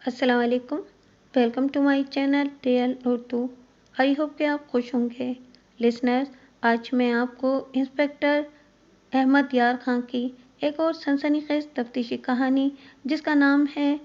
अस्सलाम वालेकुम। Welcome to my channel real Urdu. I hope कि आप खुश होंगे। लिसनर्स, आज मैं आपको इंस्पेक्टर अहमद यार खां की एक और सनसनीखेज तफ्तीशी कहानी जिसका नाम है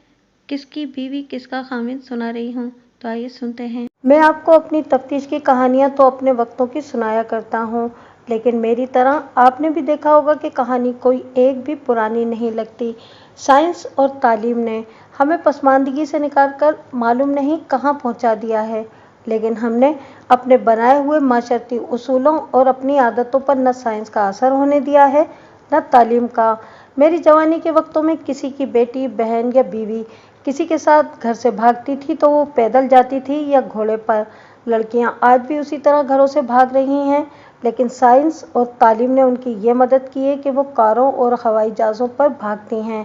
किसकी बीवी किसका खामिद सुना रही हूँ। तो आइए सुनते हैं। मैं आपको अपनी तफ्तीश की कहानियाँ तो अपने वक्तों की सुनाया करता हूँ, लेकिन मेरी तरह आपने भी देखा होगा कि कहानी कोई एक भी पुरानी नहीं लगती। साइंस और तालीम ने हमें पसमानदगी से निकाल कर मालूम नहीं कहाँ पहुँचा दिया है, लेकिन हमने अपने बनाए हुए माशरती उसूलों और अपनी आदतों पर न साइंस का असर होने दिया है न तालीम का। मेरी जवानी के वक्तों में किसी की बेटी, बहन या बीवी किसी के साथ घर से भागती थी तो वो पैदल जाती थी या घोड़े पर। लड़कियां आज भी उसी तरह घरों से भाग रही हैं, लेकिन साइंस और तालीम ने उनकी ये मदद की है कि वो कारों और हवाई जहाज़ों पर भागती हैं।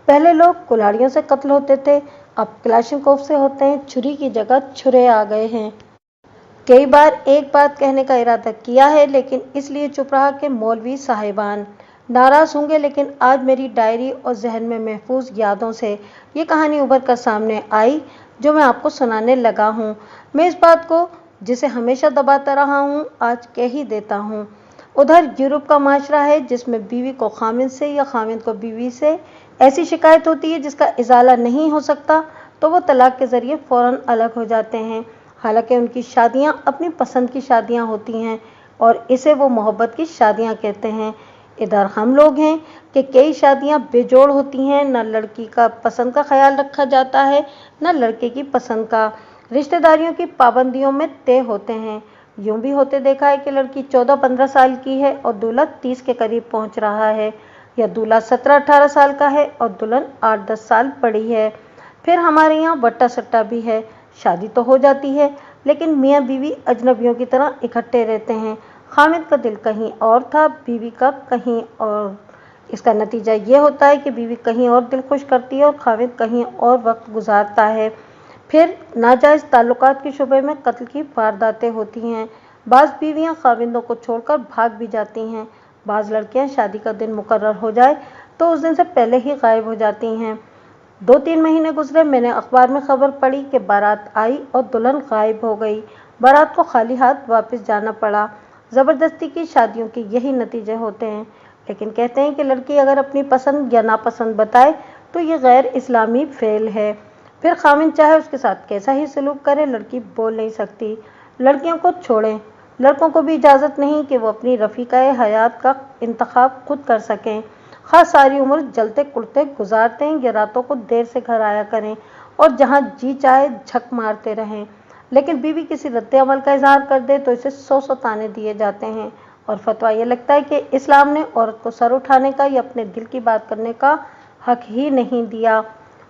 पहले लोग कुल्हाड़ियों से कत्ल होते थे, अब क्लाशनकोव से होते हैं। छुरी की जगह छुरे आ गए हैं। कई बार एक बात कहने का इरादा किया है, लेकिन इसलिए चुप रहा कि मौलवी साहिबान नाराज होंगे। लेकिन आज मेरी डायरी और जहन में महफूज यादों से ये कहानी उभर कर सामने आई जो मैं आपको सुनाने लगा हूँ। मैं इस बात को जिसे हमेशा दबाता रहा हूँ आज कह ही देता हूँ। उधर यूरोप का माशरा है जिसमें बीवी को खामिद से या खामिद को बीवी से ऐसी शिकायत होती है जिसका इजाला नहीं हो सकता तो वो तलाक के जरिए फौरन अलग हो जाते हैं। हालांकि उनकी शादियां अपनी पसंद की शादियां होती हैं और इसे वो मोहब्बत की शादियां कहते हैं। इधर हम लोग हैं कि कई शादियां बेजोड़ होती हैं, न लड़की का पसंद का ख्याल रखा जाता है न लड़के की पसंद का। रिश्तेदारियों की पाबंदियों में तय होते हैं। यूं भी होते देखा है कि लड़की 14-15 साल की है और दूल्हा 30 के करीब पहुंच रहा है, या दूल्हा 17-18 साल का है और दुल्हन 8-10 साल बड़ी है। फिर हमारे यहाँ बट्टा सट्टा भी है। शादी तो हो जाती है, लेकिन मियाँ बीवी अजनबियों की तरह इकट्ठे रहते हैं। खामिद का दिल कहीं और था, बीवी का कहीं और। इसका नतीजा ये होता है कि बीवी कहीं और दिल खुश करती है और खामिद कहीं और वक्त गुजारता है। फिर नाजायज़ ताल्लुकात के शुबे में कत्ल की वारदातें होती हैं। बाज़ बीवियाँ खामिदों को छोड़कर भाग भी जाती हैं। बाज़ लड़कियाँ शादी का दिन मुकर्रर हो जाए तो उस दिन से पहले ही गायब हो जाती हैं। 2-3 महीने गुजरे, मैंने अखबार में खबर पड़ी कि बारात आई और दुल्हन गायब हो गई। बारात को खाली हाथ वापस जाना पड़ा। ज़बरदस्ती की शादियों के यही नतीजे होते हैं। लेकिन कहते हैं कि लड़की अगर अपनी पसंद या नापसंद बताए तो ये गैर इस्लामी फेल है। फिर खामिद चाहे उसके साथ कैसा ही सलूक करे, लड़की बोल नहीं सकती। लड़कियों को छोड़ें, लड़कों को भी इजाज़त नहीं कि वो अपनी रफ़ीक़ाए हयात का इंतखाब खुद कर सकें। ख़ास सारी उम्र जलते कुड़ते गुजारते हैं या रातों को देर से घर आया करें और जहाँ जी चाहे झक मारते रहें। लेकिन बीवी किसी रद्द अमल का इजहार कर दे तो इसे 100 ताने दिए जाते हैं और फतवा ये लगता है कि इस्लाम ने औरत को सर उठाने का या अपने दिल की बात करने का हक ही नहीं दिया।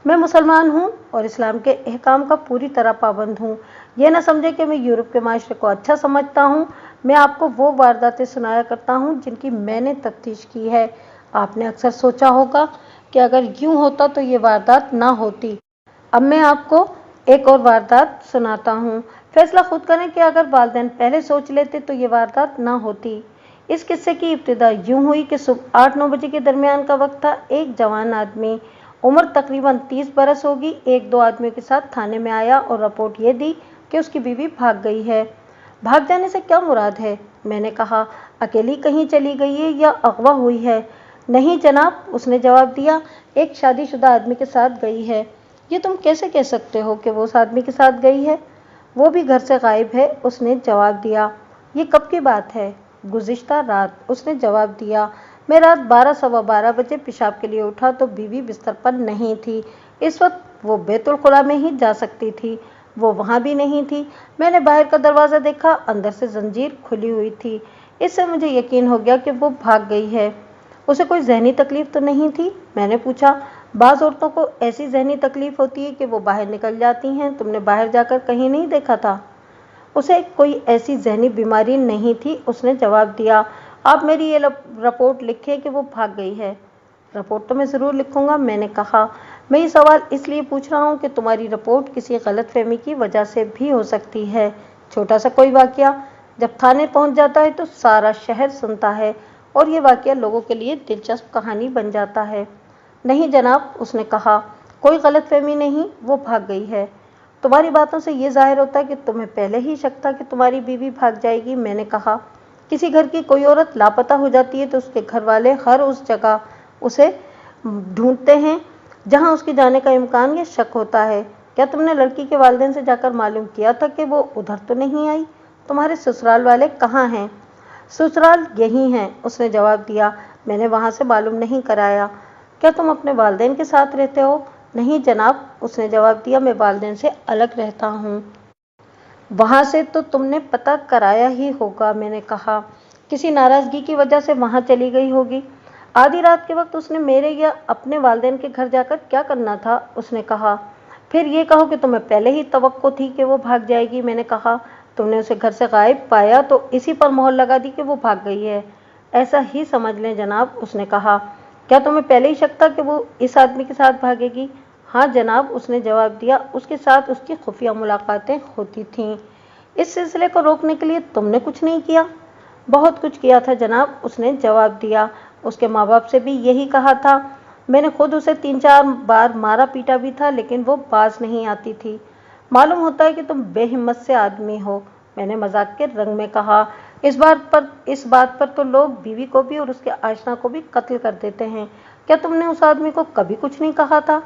मैं मुसलमान हूँ और इस्लाम के अहकाम का पूरी तरह पाबंद हूँ। यह ना समझे कि मैं यूरोप के माशरे को अच्छा समझता हूँ। मैं आपको वो वारदातें सुनाया करता हूँ जिनकी मैंने तफ्तीश की है। आपने अक्सर सोचा होगा कि अगर यूं होता तो ये वारदात ना होती। अब मैं आपको एक और वारदात सुनाता हूँ। फैसला खुद करें कि अगर वालिदैन पहले सोच लेते तो ये वारदात ना होती। इस किस्से की इब्तिदा यूं हुई कि सुबह 8-9 बजे के दरमियान का वक्त था। एक जवान आदमी, उम्र तकरीबन 30 बरस होगी, 1-2 आदमियों के साथ थाने में आया और रिपोर्ट ये दी कि उसकी बीवी भाग गई है। भाग जाने से क्या मुराद है? मैंने कहा, अकेली कहीं चली गई है या अगवा हुई है? नहीं जनाब, उसने जवाब दिया, एक शादीशुदा आदमी के साथ गई है। ये तुम कैसे कह सकते हो कि वो उस आदमी के साथ गई है? वो भी घर से गायब है, उसने जवाब दिया। ये कब की बात है? गुज़िश्ता रात, उसने जवाब दिया। मैं रात 12-12:15 बजे पेशाब के लिए उठा तो बीवी बिस्तर पर नहीं थी। इस वक्त वो बैतुल खुला में ही जा सकती थी, वो वहाँ भी नहीं थी। मैंने बाहर का दरवाज़ा देखा, अंदर से जंजीर खुली हुई थी। इससे मुझे यकीन हो गया कि वो भाग गई है। उसे कोई जहनी तकलीफ तो नहीं थी? मैंने पूछा। बाज़ औरतों को ऐसी जहनी तकलीफ होती है कि वो बाहर निकल जाती हैं। तुमने बाहर जाकर कहीं नहीं देखा था? उसे कोई ऐसी जहनी बीमारी नहीं थी, उसने जवाब दिया। आप मेरी ये रिपोर्ट लिखें कि वो भाग गई है। रिपोर्ट तो मैं ज़रूर लिखूंगा, मैंने कहा। मैं ये सवाल इसलिए पूछ रहा हूँ कि तुम्हारी रिपोर्ट किसी गलतफहमी की वजह से भी हो सकती है। छोटा सा कोई वाकया जब थाने पहुँच जाता है तो सारा शहर सुनता है और ये वाकया लोगों के लिए दिलचस्प कहानी बन जाता है। नहीं जनाब, उसने कहा, कोई गलतफहमी नहीं, वो भाग गई है। तुम्हारी बातों से ये जाहिर होता है कि तुम्हें पहले ही शक था कि तुम्हारी बीवी भाग जाएगी। मैंने कहा, किसी घर की कोई औरत लापता हो जाती है तो उसके घर वाले हर उस जगह उसे ढूंढते हैं जहां उसके जाने का इम्कान या शक होता है। क्या तुमने लड़की के वालिदैन से जाकर मालूम किया था कि वो उधर तो नहीं आई? तुम्हारे ससुराल वाले कहाँ हैं? ससुराल यही हैं, उसने जवाब दिया। मैंने वहां से मालूम नहीं कराया। क्या तुम अपने वालिदैन के साथ रहते हो? नहीं जनाब, उसने जवाब दिया, मैं वालिदैन से अलग रहता हूँ। वहां से तो तुमने पता कराया ही होगा। मैंने कहा, किसी नाराजगी की वजह से वहां चली गई होगी। आधी रात के वक्त उसने मेरे या अपने वालिदैन के घर जाकर क्या करना था? उसने कहा। फिर ये कहो कि तुम्हें पहले ही तवक्को थी कि वो भाग जाएगी। मैंने कहा, तुमने उसे घर से गायब पाया तो इसी पर मोहर लगा दी कि वो भाग गई है। ऐसा ही समझ लें जनाब, उसने कहा। क्या तुम्हें पहले ही शक था कि वो इस आदमी के साथ भागेगी? हाँ जनाब, उसने जवाब दिया, उसके साथ उसकी खुफिया मुलाकातें होती थीं। इस सिलसिले को रोकने के लिए तुमने कुछ नहीं किया? बहुत कुछ किया था जनाब, उसने जवाब दिया। उसके माँ बाप से भी यही कहा था। मैंने खुद उसे 3-4 बार मारा पीटा भी था, लेकिन वो बाज नहीं आती थी। मालूम होता है कि तुम बेहिम्मत से आदमी हो, मैंने मजाक के रंग में कहा। इस बात पर तो लोग बीवी को भी और उसके आशना को भी कत्ल कर देते हैं। क्या तुमने उस आदमी को कभी कुछ नहीं कहा था?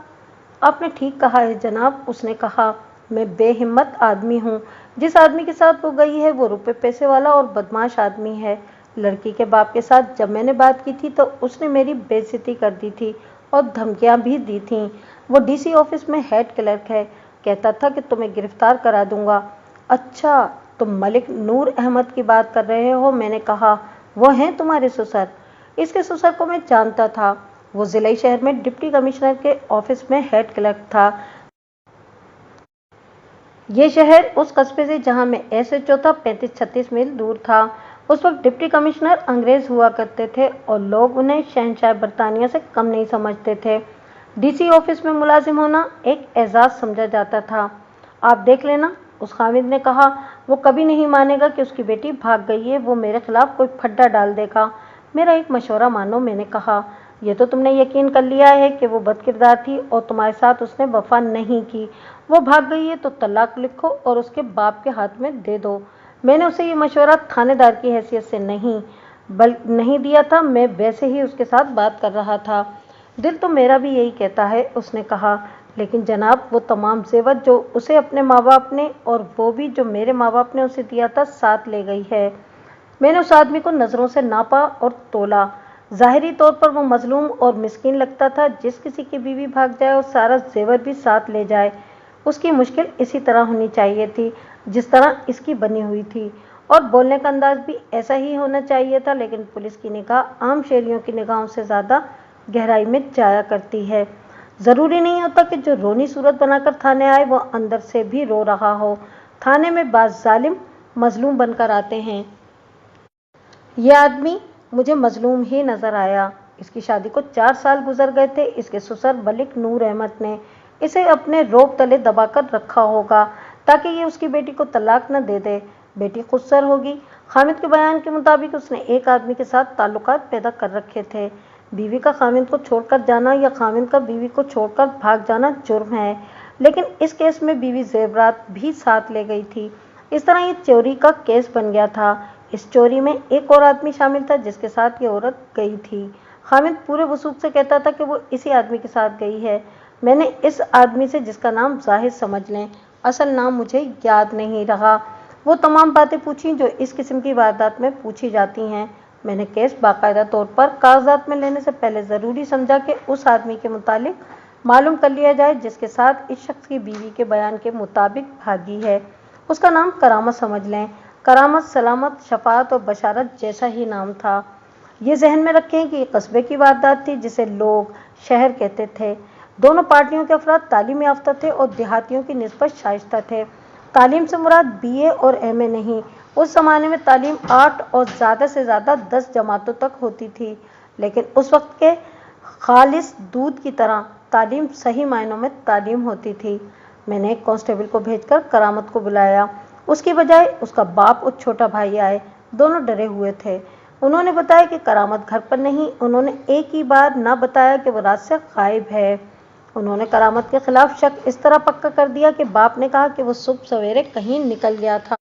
आपने ठीक कहा है जनाब, उसने कहा। मैं बेहिम्मत आदमी हूँ। जिस आदमी के साथ वो गई है वो रुपए पैसे वाला और बदमाश आदमी है। लड़की के बाप के साथ जब मैंने बात की थी तो उसने मेरी बेइज्जती कर दी थी और धमकियां भी दी थीं। वो डीसी ऑफिस में हेड क्लर्क है, कहता था कि तुम्हें गिरफ्तार करा दूंगा। अच्छा, तुम मलिक नूर अहमद की बात कर रहे हो? मैंने कहा। वो हैं तुम्हारे ससुर? इसके ससुर को मैं जानता था। वो जिला शहर में डिप्टी कमिश्नर के ऑफिस में हेड क्लर्क था। ये शहर उस कस्बे से जहां मैं एसएचओ था 35-36 मील दूर था। उस वक्त डिप्टी कमिश्नर अंग्रेज हुआ करते थे और लोग उन्हें शहंशाह बरतानिया से कम नहीं समझते थे। डीसी ऑफिस में मुलाजिम होना एक एजाज समझा जाता था। आप देख लेना, उस हामिद ने कहा। वो कभी नहीं मानेगा कि उसकी बेटी भाग गई है। वो मेरे खिलाफ कोई फड्डा डाल देगा। मेरा एक मशवरा मानो, मैंने कहा। ये तो तुमने यकीन कर लिया है कि वो बदकिरदार थी और तुम्हारे साथ उसने वफा नहीं की। वो भाग गई है तो तलाक लिखो और उसके बाप के हाथ में दे दो। मैंने उसे ये मशवरा थानेदार की हैसियत से नहीं दिया था। मैं वैसे ही उसके साथ बात कर रहा था। दिल तो मेरा भी यही कहता है, उसने कहा। लेकिन जनाब, वो तमाम जेवर जो उसे अपने माँ बाप ने और वो भी जो मेरे माँ बाप ने उसे दिया था साथ ले गई है। मैंने उस आदमी को नजरों से नापा और तोला। ज़ाहिरी तौर पर वो मजलूम और मिस्कीन लगता था। जिस किसी की बीवी भाग जाए और सारा जेवर भी साथ ले जाए, उसकी मुश्किल इसी तरह होनी चाहिए थी जिस तरह इसकी बनी हुई थी, और बोलने का अंदाज भी ऐसा ही होना चाहिए था। लेकिन पुलिस की निगाह आम शहरियों की निगाहों से ज़्यादा गहराई में जाया करती है। ज़रूरी नहीं होता कि जो रोनी सूरत बनाकर थाने आए वो अंदर से भी रो रहा हो। थाने में बाज़ जालिम मजलूम बनकर आते हैं। यह आदमी मुझे मजलूम ही नजर आया। इसकी शादी को 4 साल गुजर गए थे। इसके ससुर मलिक नूर अहमद ने इसे अपने रोब तले दबाकर रखा होगा ताकि ये उसकी बेटी को तलाक न दे दे। बेटी खुदसर होगी। हामिद के बयान के मुताबिक उसने एक आदमी के साथ ताल्लुकात पैदा कर रखे थे। बीवी का खामिद को छोड़कर जाना या खामिद का बीवी को छोड़कर भाग जाना जुर्म है, लेकिन इस केस में बीवी जेवरात भी साथ ले गई थी। इस तरह ये चोरी का केस बन गया था। इस चोरी में एक और आदमी शामिल था जिसके साथ ये औरत गई थी। हामिद पूरे वसूख से कहता था कि वो इसी आदमी के साथ गई है। मैंने इस आदमी से, जिसका नाम जाहिद समझ लें, असल नाम मुझे याद नहीं रहा, वो तमाम बातें पूछी जो इस किस्म की वारदात में पूछी जाती हैं। मैंने केस बाकायदा तौर पर कागजात में लेने से पहले ज़रूरी समझा कि उस आदमी के मुतालिक मालूम कर लिया जाए जिसके साथ इस शख्स की बीवी के बयान के मुताबिक भागी है। उसका नाम करामत समझ लें। करामत सलामत, शफात और बशारत जैसा ही नाम था। ये जहन में रखें कि ये कस्बे की वारदात थी जिसे लोग शहर कहते थे। दोनों पार्टियों के अफराद तालीम याफ्ता थे और देहातियों की निस्बत शाइस्ता थे। तालीम से मुराद बीए और एमए नहीं। उस ज़माने में तालीम 8 और ज़्यादा से ज़्यादा 10 जमातों तक होती थी, लेकिन उस वक्त के खालिस दूध की तरह तालीम सही मायनों में तालीम होती थी। मैंने एक कांस्टेबल को भेजकर करामत को बुलाया। उसकी बजाय उसका बाप और छोटा भाई आए। दोनों डरे हुए थे। उन्होंने बताया कि करामत घर पर नहीं। उन्होंने एक ही बार ना बताया कि वो रात से गायब है। उन्होंने करामत के खिलाफ शक इस तरह पक्का कर दिया कि बाप ने कहा कि वो सुबह सवेरे कहीं निकल गया था।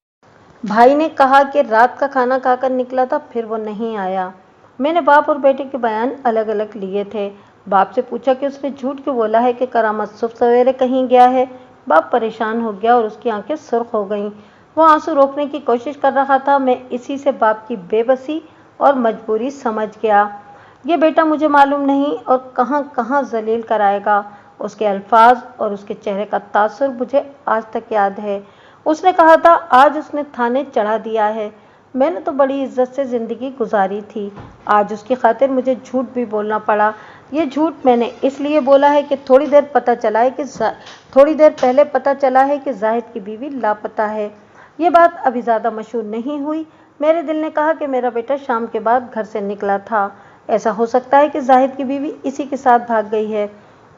भाई ने कहा कि रात का खाना खाकर निकला था, फिर वो नहीं आया। मैंने बाप और बेटे के बयान अलग अलग लिए थे। बाप से पूछा कि उसने झूठ क्यों बोला है कि करामत सुबह सवेरे कहीं गया है। बाप परेशान हो गया और उसकी आंखें सुर्ख हो गईं। वो आंसू रोकने की कोशिश कर रहा था। मैं इसी से बाप की बेबसी और मजबूरी समझ गया। ये बेटा मुझे मालूम नहीं और कहाँ कहाँ जलील कराएगा। उसके अल्फाज और उसके चेहरे का तासुर मुझे आज तक याद है। उसने कहा था, आज उसने थाने चढ़ा दिया है। मैंने तो बड़ी इज्जत से जिंदगी गुजारी थी, आज उसकी खातिर मुझे झूठ भी बोलना पड़ा। ये झूठ मैंने इसलिए बोला है कि थोड़ी देर पहले पता चला है कि जाहिद की बीवी लापता है। ये बात अभी ज़्यादा मशहूर नहीं हुई। मेरे दिल ने कहा कि मेरा बेटा शाम के बाद घर से निकला था। ऐसा हो सकता है कि जाहिद की बीवी इसी के साथ भाग गई है।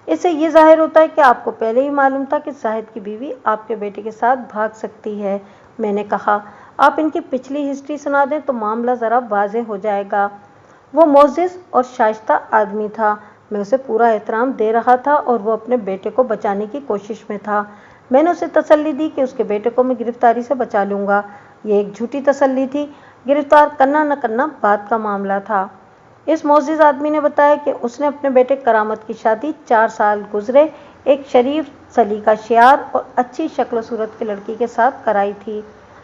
इससे ये जाहिर होता है कि आपको पहले ही मालूम था कि जाहिद की बीवी आपके बेटे के साथ भाग सकती है। मैंने कहा, आप इनकी पिछली हिस्ट्री सुना दें तो मामला ज़रा वाज़ेह हो जाएगा। वो मोअज़्ज़िज़ और शाइस्ता आदमी था। मैं उसे पूरा एहतराम दे रहा था और वो अपने बेटे को बचाने की कोशिश में था। मैंने उसे तसल्ली दी कि उसके बेटे को मैं गिरफ्तारी से बचा लूँगा। ये एक झूठी तसल्ली थी। गिरफ्तार करना न करना बात का मामला था। इस मोअज़्ज़िज़ आदमी ने बताया कि उसने अपने बेटे करामत की शादी 4 साल गुजरे एक शरीफ, सलीका शियार और अच्छी शक्ल सूरत की लड़की के साथ कराई थी,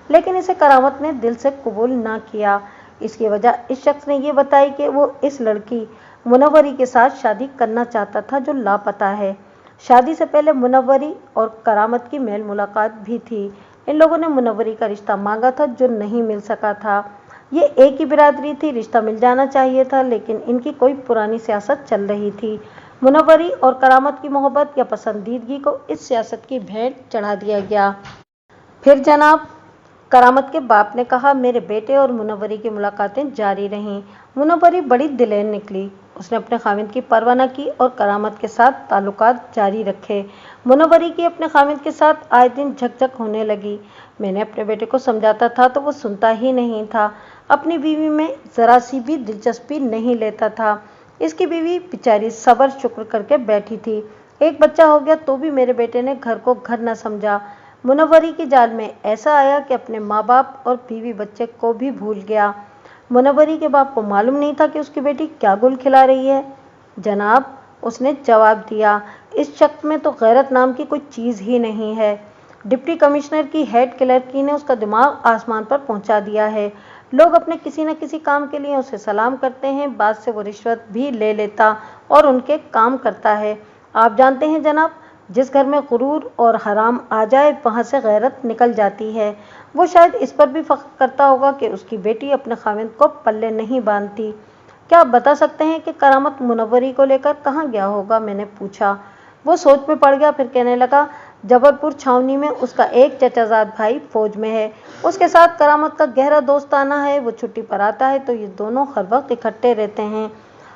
लेकिन इसे करामत ने दिल से कबूल ना किया। इसकी वजह इस शख्स ने यह बताई कि वो इस लड़की मुनव्वरी के साथ शादी करना चाहता था जो लापता है। शादी से पहले मुनव्वरी और करामत की मेल मुलाकात भी थी। इन लोगों ने मुनव्वरी का रिश्ता मांगा था जो नहीं मिल सका था। ये एक ही बिरादरी थी, रिश्ता मिल जाना चाहिए था, लेकिन इनकी कोई पुरानी सियासत चल रही थी। मुनव्वरी और करामत की मोहब्बत या पसंदीदगी को इस सियासत की भेंट चढ़ा दिया गया। फिर जनाब करामत के बाप ने कहा, मेरे बेटे और मुनव्वरी की मुलाकातें जारी रहीं। मुनव्वरी बड़ी दिलेर निकली। उसने अपने खाविंद की परवाह न की और करामत के साथ ताल्लुकात जारी रखे। मुनव्वरी की अपने खाविंद के साथ आए दिन झकझक होने लगी। मैंने अपने बेटे को समझाता था तो वो सुनता ही नहीं था। अपनी बीवी में ज़रा सी भी दिलचस्पी नहीं लेता था। इसकी बीवी बेचारी सब्र शुक्र करके बैठी थी। एक बच्चा हो गया तो भी मेरे बेटे ने घर को घर न समझा। मुनव्वरी की जाल में ऐसा आया कि अपने माँ बाप और बीवी बच्चे को भी भूल गया। मुनव्वरी के बाप को मालूम नहीं था कि उसकी बेटी क्या गुल खिला रही है। जनाब, उसने जवाब दिया, इस शख्स में तो गैरत नाम की कोई चीज़ ही नहीं है। डिप्टी कमिश्नर की हेड क्लर्की ने उसका दिमाग आसमान पर पहुंचा दिया है। लोग अपने किसी न किसी काम के लिए उसे सलाम करते हैं, बाद से वो रिश्वत भी ले लेता और उनके काम करता है। आप जानते हैं जनाब, जिस घर में गुरूर और हराम आ जाए वहाँ से गैरत निकल जाती है। वो शायद इस पर भी फख्र करता होगा कि उसकी बेटी अपने खाविंद को पल्ले नहीं बांधती। क्या आप बता सकते हैं कि करामत मुनव्वरी को लेकर कहाँ गया होगा? मैंने पूछा। वो सोच में पड़ गया, फिर कहने लगा, जबलपुर छावनी में उसका एक चचाजाद भाई फौज में है। उसके साथ करामत का गहरा दोस्ताना है। वो छुट्टी पर आता है तो ये दोनों हर वक्त इकट्ठे रहते हैं।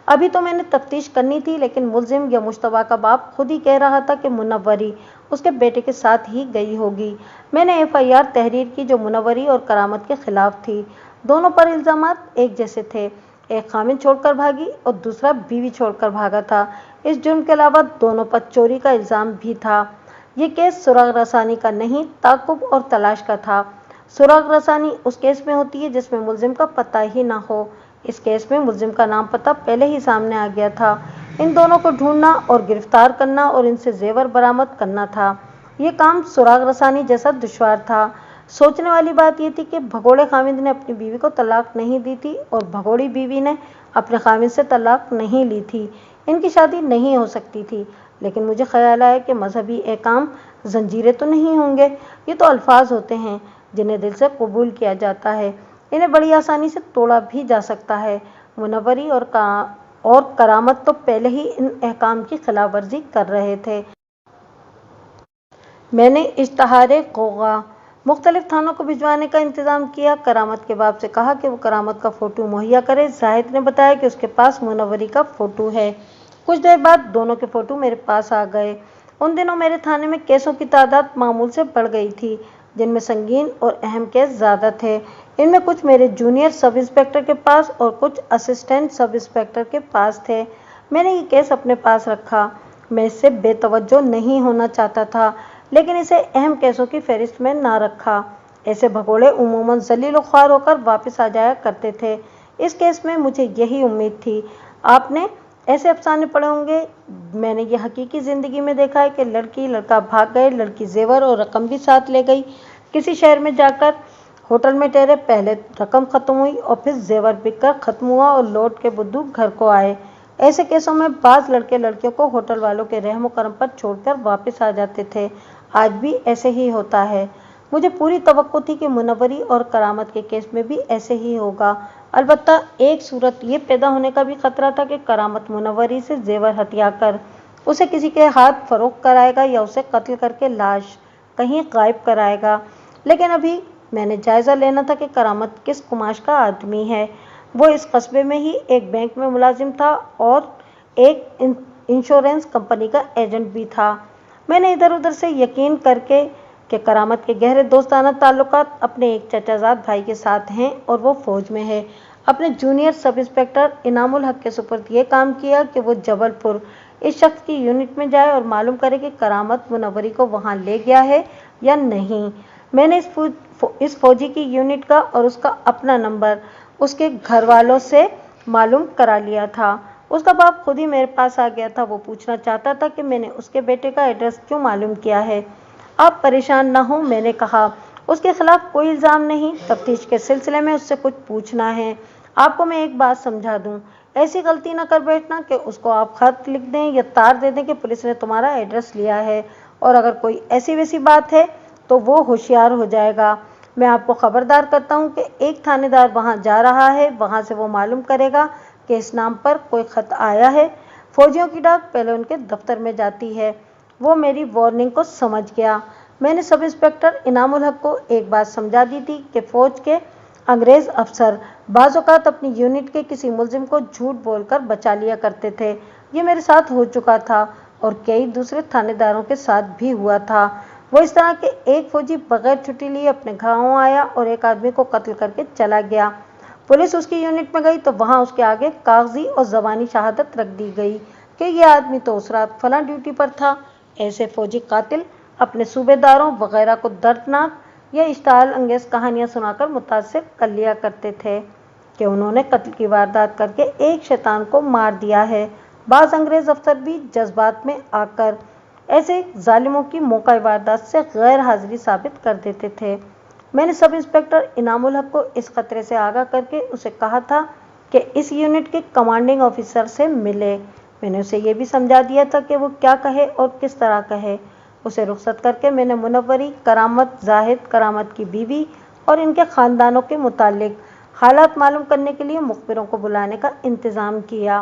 अभी तो मैंने तफ्तीश करनी थी, लेकिन मुलजिम या मुश्तबा का बाप खुद ही कह रहा था कि मुनव्वरी उसके बेटे के साथ ही गई होगी। मैंने FIR तहरीर की जो मुनव्वरी और करामत के खिलाफ थी। दोनों पर इल्ज़ामात एक जैसे थे। एक खामिद छोड़कर भागी और दूसरा बीवी छोड़कर भागा था। इस जुर्म के अलावा दोनों पर चोरी का इल्ज़ाम भी था। ये केस सुराग रसानी का नहीं, ताक़ुब और तलाश का था। सुराग रसानी उस केस में होती है जिसमें मुलजिम का पता ही ना हो। इस केस में मुलजिम का नाम पता पहले ही सामने आ गया था। इन दोनों को ढूंढना और गिरफ्तार करना और इनसे जेवर बरामद करना था। ये काम सुराग रसानी जैसा दुश्वार था। सोचने वाली बात यह थी कि भगोड़े खामिद ने अपनी बीवी को तलाक नहीं दी थी और भगोड़ी बीवी ने अपने खामिद से तलाक नहीं ली थी। इनकी शादी नहीं हो सकती थी। लेकिन मुझे ख्याल आया कि मजहबी एहकाम जंजीरें तो नहीं होंगे। ये तो अल्फाज होते हैं जिन्हें दिल से कबूल किया जाता है। इन्हें बड़ी आसानी से तोड़ा भी जा सकता है। मुनव्वरी और करामत तो पहले ही इन अहकाम की खिलाफ वर्जी कर रहे थे। मैंने इश्तहारे गोगा मुख्तलिफ थानों को भिजवाने का इंतज़ाम किया। करामत के बाप से कहा कि वो करामत का फ़ोटो मुहैया करे। जाहिद ने बताया कि उसके पास मुनव्वरी का फ़ोटो है। कुछ देर बाद दोनों के फ़ोटो मेरे पास आ गए। उन दिनों मेरे थाने में केसों की तादाद मामूल से बढ़ गई थी, जिनमें संगीन और अहम केस ज़्यादा थे। इनमें कुछ मेरे जूनियर सब इंस्पेक्टर के पास और कुछ असिस्टेंट सब इंस्पेक्टर के पास थे। मैंने ये केस अपने पास रखा। मैं इससे बेतवज्जो नहीं होना चाहता था, लेकिन इसे अहम केसों की फहरिस्त में ना रखा। ऐसे भगोड़े उमूमन जलील व ख्वार होकर वापस आ जाया करते थे। इस केस में मुझे यही उम्मीद थी। आपने ऐसे अफसाने पढ़े होंगे, मैंने ये हकीकी ज़िंदगी में देखा है कि लड़की लड़का भाग गए, लड़की जेवर और रकम भी साथ ले गई। किसी शहर में जाकर होटल में ठहरे, पहले रकम खत्म हुई और फिर जेवर बिककर खत्म हुआ और लौट के बुद्धू घर को आए। ऐसे केसों में बाज़ लड़के लड़कियों को होटल वालों के रहम करम पर छोड़कर वापस आ जाते थे। आज भी ऐसे ही होता है। मुझे पूरी तवक्को थी कि मुनव्वरी और करामत के केस में भी ऐसे ही होगा। अलबत्ता एक सूरत ये पैदा होने का भी खतरा था कि करामत मुनव्वरी से जेवर हथिया कर उसे किसी के हाथ फरोख्त कराएगा या उसे कत्ल करके लाश कहीं गायब कराएगा। लेकिन अभी मैंने जायज़ा लेना था कि करामत किस कुमाश का आदमी है। वो इस कस्बे में ही एक बैंक में मुलाजिम था और एक इंश्योरेंस कंपनी का एजेंट भी था। मैंने इधर उधर से यकीन करके कि करामत के गहरे दोस्ताना ताल्लुकात अपने एक चचाजाद भाई के साथ हैं और वो फौज में है, अपने जूनियर सब इंस्पेक्टर इनामुल हक के सुपुर्द ये काम किया कि वो जबलपुर इस शख्स की यूनिट में जाए और मालूम करे कि करामत मुनव्वरी को वहाँ ले गया है या नहीं। मैंने इस फौजी की यूनिट का और उसका अपना नंबर उसके घर वालों से मालूम करा लिया था। उसका बाप खुद ही मेरे पास आ गया था। वो पूछना चाहता था कि मैंने उसके बेटे का एड्रेस क्यों मालूम किया है। आप परेशान ना हो, मैंने कहा। उसके खिलाफ कोई इल्ज़ाम नहीं, तफ्तीश के सिलसिले में उससे कुछ पूछना है। आपको मैं एक बात समझा दूं, ऐसी गलती ना कर बैठना कि उसको आप खत लिख दें या तार दे दें कि पुलिस ने तुम्हारा एड्रेस लिया है, और अगर कोई ऐसी वैसी बात है तो वो होशियार हो जाएगा। मैं आपको खबरदार करता हूँ कि एक थानेदार वहाँ जा रहा है, वहाँ से वो मालूम करेगा कि इस नाम पर कोई खत आया है। फौजियों की डाक पहले उनके दफ्तर में जाती है। वो मेरी वार्निंग को समझ गया। मैंने सब इंस्पेक्टर इनामुल हक को एक बात समझा दी थी कि फौज के अंग्रेज अफसर बाज़ औक़ात अपनी यूनिट के किसी मुलजिम को झूठ बोलकर बचा लिया करते थे। ये मेरे साथ हो चुका था और कई दूसरे थानेदारों के साथ भी हुआ था। वो इस तरह के एक फौजी बगैर छुट्टी लिए अपने गाँव आया और एक आदमी को कत्ल करके चला गया। पुलिस उसकी यूनिट में गई तो वहाँ उसके आगे कागजी और ज़बानी शहादत रख दी गई कि यह आदमी तो उस रात फलां ड्यूटी पर था। ऐसे फौजी कातिल अपने सूबेदारों वगैरह को दर्दनाक या इश्ताल अंगेज कहानियाँ सुनाकर मुतासिर कर लिया करते थे कि उन्होंने कत्ल की वारदात करके एक शैतान को मार दिया है। बाज़ अंग्रेज अफसर भी जज्बात में आकर ऐसे जालिमों की मौका वारदात से गैर हाजिरी साबित कर देते थे। मैंने सब इंस्पेक्टर इनामुल हक को इस खतरे से आगाह करके उसे कहा था कि इस यूनिट के कमांडिंग ऑफिसर से मिले। मैंने उसे ये भी समझा दिया था कि वो क्या कहे और किस तरह कहे। उसे रुखसत करके मैंने मुनव्वरी, करामत, जाहिद, करामत की बीवी और इनके ख़ानदानों के मुतालिक हालात मालूम करने के लिए मुखबिरों को बुलाने का इंतज़ाम किया।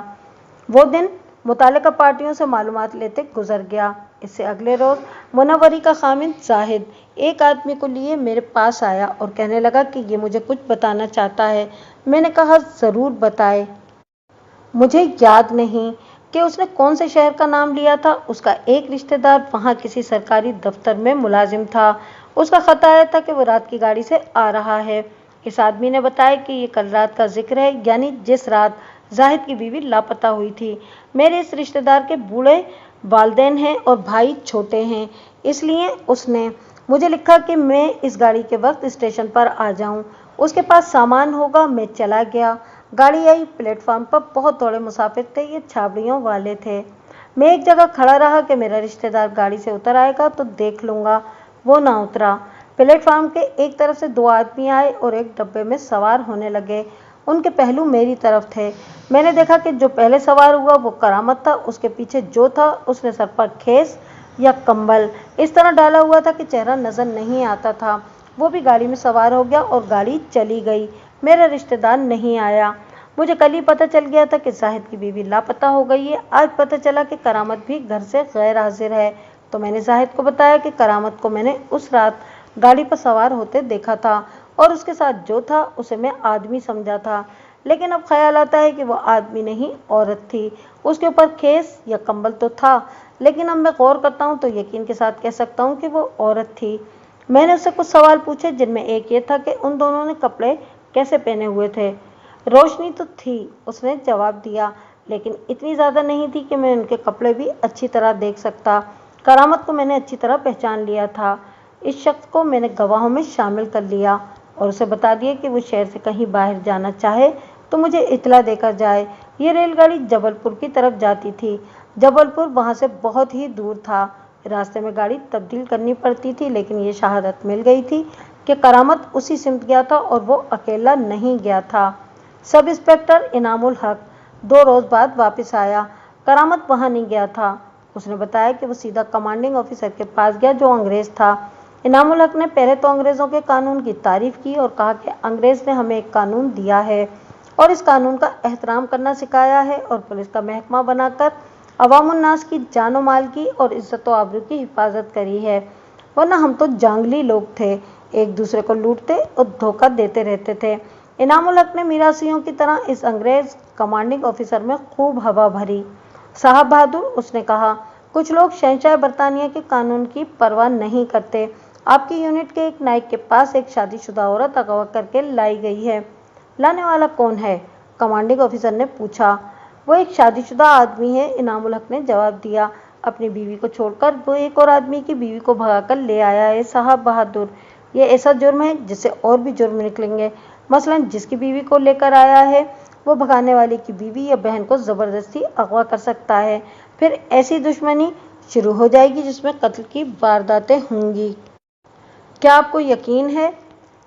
वो दिन मुतालिका पार्टियों से मालूमात लेते गुजर गया। इससे अगले रोज़ मुनव्वरी का खामिन जाहिद एक आदमी को लिए मेरे पास आया और कहने लगा कि ये मुझे कुछ बताना चाहता है। मैंने कहा ज़रूर बताए। मुझे याद नहीं कि उसने कौन से शहर का नाम लिया था। उसका एक रिश्तेदार वहाँ किसी सरकारी दफ्तर में मुलाजिम था। उसका खत आया था कि वो रात की गाड़ी से आ रहा है। इस आदमी ने बताया कि ये कल रात का जिक्र है, यानी जिस रात जाहिद की बीवी लापता हुई थी। मेरे इस रिश्तेदार के बूढ़े वालिदैन हैं और भाई छोटे हैं, इसलिए उसने मुझे लिखा कि मैं इस गाड़ी के वक्त स्टेशन पर आ जाऊं। उसके पास सामान होगा। मैं चला गया। गाड़ी आई। प्लेटफार्म पर बहुत थोड़े मुसाफिर थे, ये छाबड़ियों वाले थे। मैं एक जगह खड़ा रहा कि मेरा रिश्तेदार गाड़ी से उतर आएगा तो देख लूँगा। वो ना उतरा। प्लेटफार्म के एक तरफ से दो आदमी आए और एक डब्बे में सवार होने लगे। उनके पहलू मेरी तरफ थे। मैंने देखा कि जो पहले सवार हुआ वो करामत था। उसके पीछे जो था उसने सर पर खेस या कंबल इस तरह डाला हुआ था कि चेहरा नजर नहीं आता था। वो भी गाड़ी में सवार हो गया और गाड़ी चली गई। मेरा रिश्तेदार नहीं आया। मुझे कल ही पता चल गया था कि जाहिद की बीवी लापता हो गई है। आज पता चला कि करामत भी घर से गैर हाजिर है। तो मैंने जाहिद को बताया कि करामत को मैंने उस रात गाड़ी पर सवार होते देखा था और उसके साथ जो था उसे मैं आदमी समझा था, लेकिन अब ख्याल आता है कि वो आदमी नहीं औरत थी। उसके ऊपर खेस या कंबल तो था, लेकिन अब मैं गौर करता हूँ तो यकीन के साथ कह सकता हूँ कि वो औरत थी। मैंने उससे कुछ सवाल पूछे, जिनमें एक ये था कि उन दोनों ने कपड़े कैसे पहने हुए थे। रोशनी तो थी, उसने जवाब दिया, लेकिन इतनी ज़्यादा नहीं थी कि मैं उनके कपड़े भी अच्छी तरह देख सकता। करामत को मैंने अच्छी तरह पहचान लिया था। इस शख्स को मैंने गवाहों में शामिल कर लिया और उसे बता दिया कि वो शहर से कहीं बाहर जाना चाहे तो मुझे इत्तला देकर जाए। ये रेलगाड़ी जबलपुर की तरफ जाती थी। जबलपुर वहाँ से बहुत ही दूर था। रास्ते में गाड़ी तब्दील करनी पड़ती थी, लेकिन ये शहादत मिल गई थी कि करामत उसी सिमत गया था और वो अकेला नहीं गया था। सब इंस्पेक्टर इनामुल हक 2 रोज़ बाद वापस आया। करामत वहाँ नहीं गया था। उसने बताया कि वो सीधा कमांडिंग ऑफिसर के पास गया जो अंग्रेज़ था। इनामुल हक ने पहले तो अंग्रेज़ों के कानून की तारीफ़ की और कहा कि अंग्रेज़ ने हमें एक कानून दिया है और इस कानून का एहतराम करना सिखाया है और पुलिस का महकमा बनाकर अवामुन्नास की जानो माल की और इज्जत व आबरू की हिफाजत करी है, वरना हम तो जांगली लोग थे, एक दूसरे को लूटते और धोखा देते रहते थे। इनामुल हक ने मीरासियों की तरह इस अंग्रेज कमांडिंग ऑफिसर में खूब हवा भरी। साहब बहादुर, उसने कहा, कुछ लोग शहंशाह बरतानिया के कानून की परवाह नहीं करते। आपकी यूनिट के एक नायक के पास एक शादीशुदा औरत अगवा करके लाई गई है। लाने वाला कौन है? कमांडिंग ऑफिसर ने पूछा। वो एक शादीशुदा आदमी है, इनामुल हक ने जवाब दिया। अपनी बीवी को छोड़कर वो एक और आदमी की बीवी को भगाकर ले आया है। साहब बहादुर, ये ऐसा जुर्म है जिससे और भी जुर्म निकलेंगे। मसलन जिसकी बीवी को लेकर आया है वो भगाने वाले की बीवी या बहन को ज़बरदस्ती अगवा कर सकता है। फिर ऐसी दुश्मनी शुरू हो जाएगी जिसमें कत्ल की वारदातें होंगी। क्या आपको यकीन है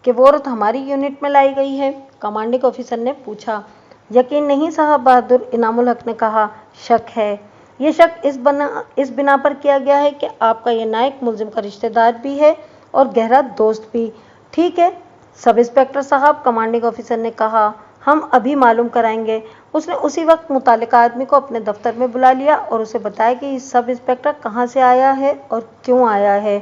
कि वो औरत हमारी यूनिट में लाई गई है? कमांडिंग ऑफिसर ने पूछा। यकीन नहीं साहब बहादुर, इनामुल हक ने कहा, शक है। ये शक इस बिना पर किया गया है कि आपका ये नायक मुलजिम का रिश्तेदार भी है और गहरा दोस्त भी। ठीक है सब इंस्पेक्टर साहब, कमांडिंग ऑफिसर ने कहा, हम अभी मालूम कराएंगे। उसने उसी वक्त मुतालिका आदमी को अपने दफ्तर में बुला लिया और उसे बताया कि सब इंस्पेक्टर कहाँ से आया है और क्यों आया है।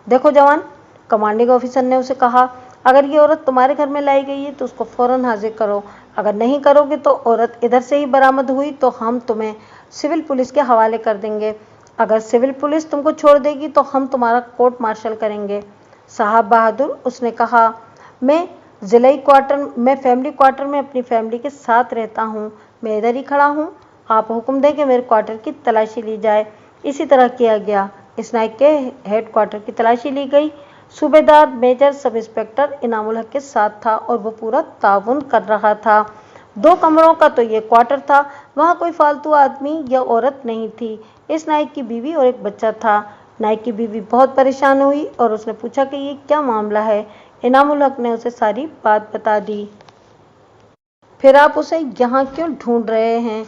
देखो जवान, कमांडिंग ऑफिसर ने उसे कहा, अगर ये औरत तुम्हारे घर में लाई गई है तो उसको फौरन हाजिर करो। अगर नहीं करोगे तो औरत इधर से ही बरामद हुई तो हम तुम्हें सिविल पुलिस के हवाले कर देंगे। अगर सिविल पुलिस तुमको छोड़ देगी तो हम तुम्हारा कोर्ट मार्शल करेंगे। साहब बहादुर, उसने कहा, मैं फैमिली क्वार्टर में अपनी फैमिली के साथ रहता हूँ। मैं इधर ही खड़ा हूँ। आप हुक्म दें कि मेरे क्वार्टर की तलाशी ली जाए। इसी तरह किया गया। इस नायक के हेड क्वार्टर की तलाशी ली गई। सूबेदार मेजर सब इंस्पेक्टर इनामुल हक के साथ था और वो पूरा ताउन कर रहा था। 2 कमरों का तो ये क्वार्टर था। वहाँ कोई फालतू आदमी या औरत नहीं थी। इस नायक की बीवी और एक बच्चा था। नायक की बीवी बहुत परेशान हुई और उसने पूछा कि ये क्या मामला है। इनामुल हक ने उसे सारी बात बता दी। फिर आप उसे यहाँ क्यों ढूंढ रहे हैं?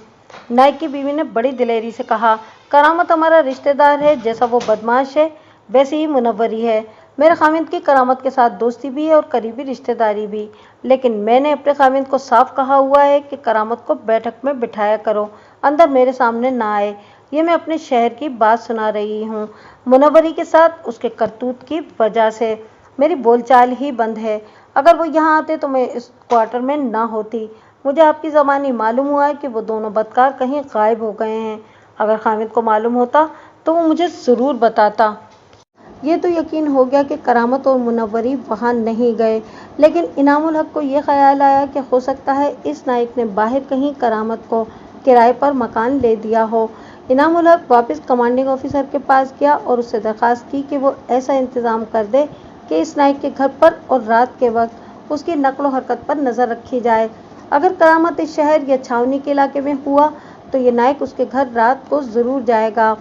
नायक की बीवी ने बड़ी दिलेरी से कहा, करामत हमारा रिश्तेदार है। जैसा वो बदमाश है वैसी ही मुनव्वरी है। मेरे खामिद की करामत के साथ दोस्ती भी है और करीबी रिश्तेदारी भी, लेकिन मैंने अपने खामिद को साफ कहा हुआ है कि करामत को बैठक में बिठाया करो, अंदर मेरे सामने ना आए। ये मैं अपने शहर की बात सुना रही हूँ। मुनव्वरी के साथ उसके करतूत की वजह से मेरी बोलचाल ही बंद है। अगर वो यहाँ आते तो मैं इस क्वार्टर में ना होती। मुझे आपकी ज़बानी मालूम हुआ है कि वो दोनों बदकार कहीं गायब हो गए हैं। अगर खामिद को मालूम होता तो वो मुझे ज़रूर बताता। ये तो यकीन हो गया कि करामत और मुनव्वरी वहाँ नहीं गए, लेकिन इनामुल हक को ये ख्याल आया कि हो सकता है इस नायक ने बाहर कहीं करामत को किराए पर मकान ले दिया हो। इनामुल हक वापस कमांडिंग ऑफिसर के पास गया और उससे दरख्वास्त की कि वो ऐसा इंतज़ाम कर दे कि इस नायक के घर पर और रात के वक्त उसकी नकलो हरकत पर नज़र रखी जाए। अगर करामत इस शहर या छावनी के इलाके में हुआ तो ये नायक उसके घर रात को ज़रूर जाएगा।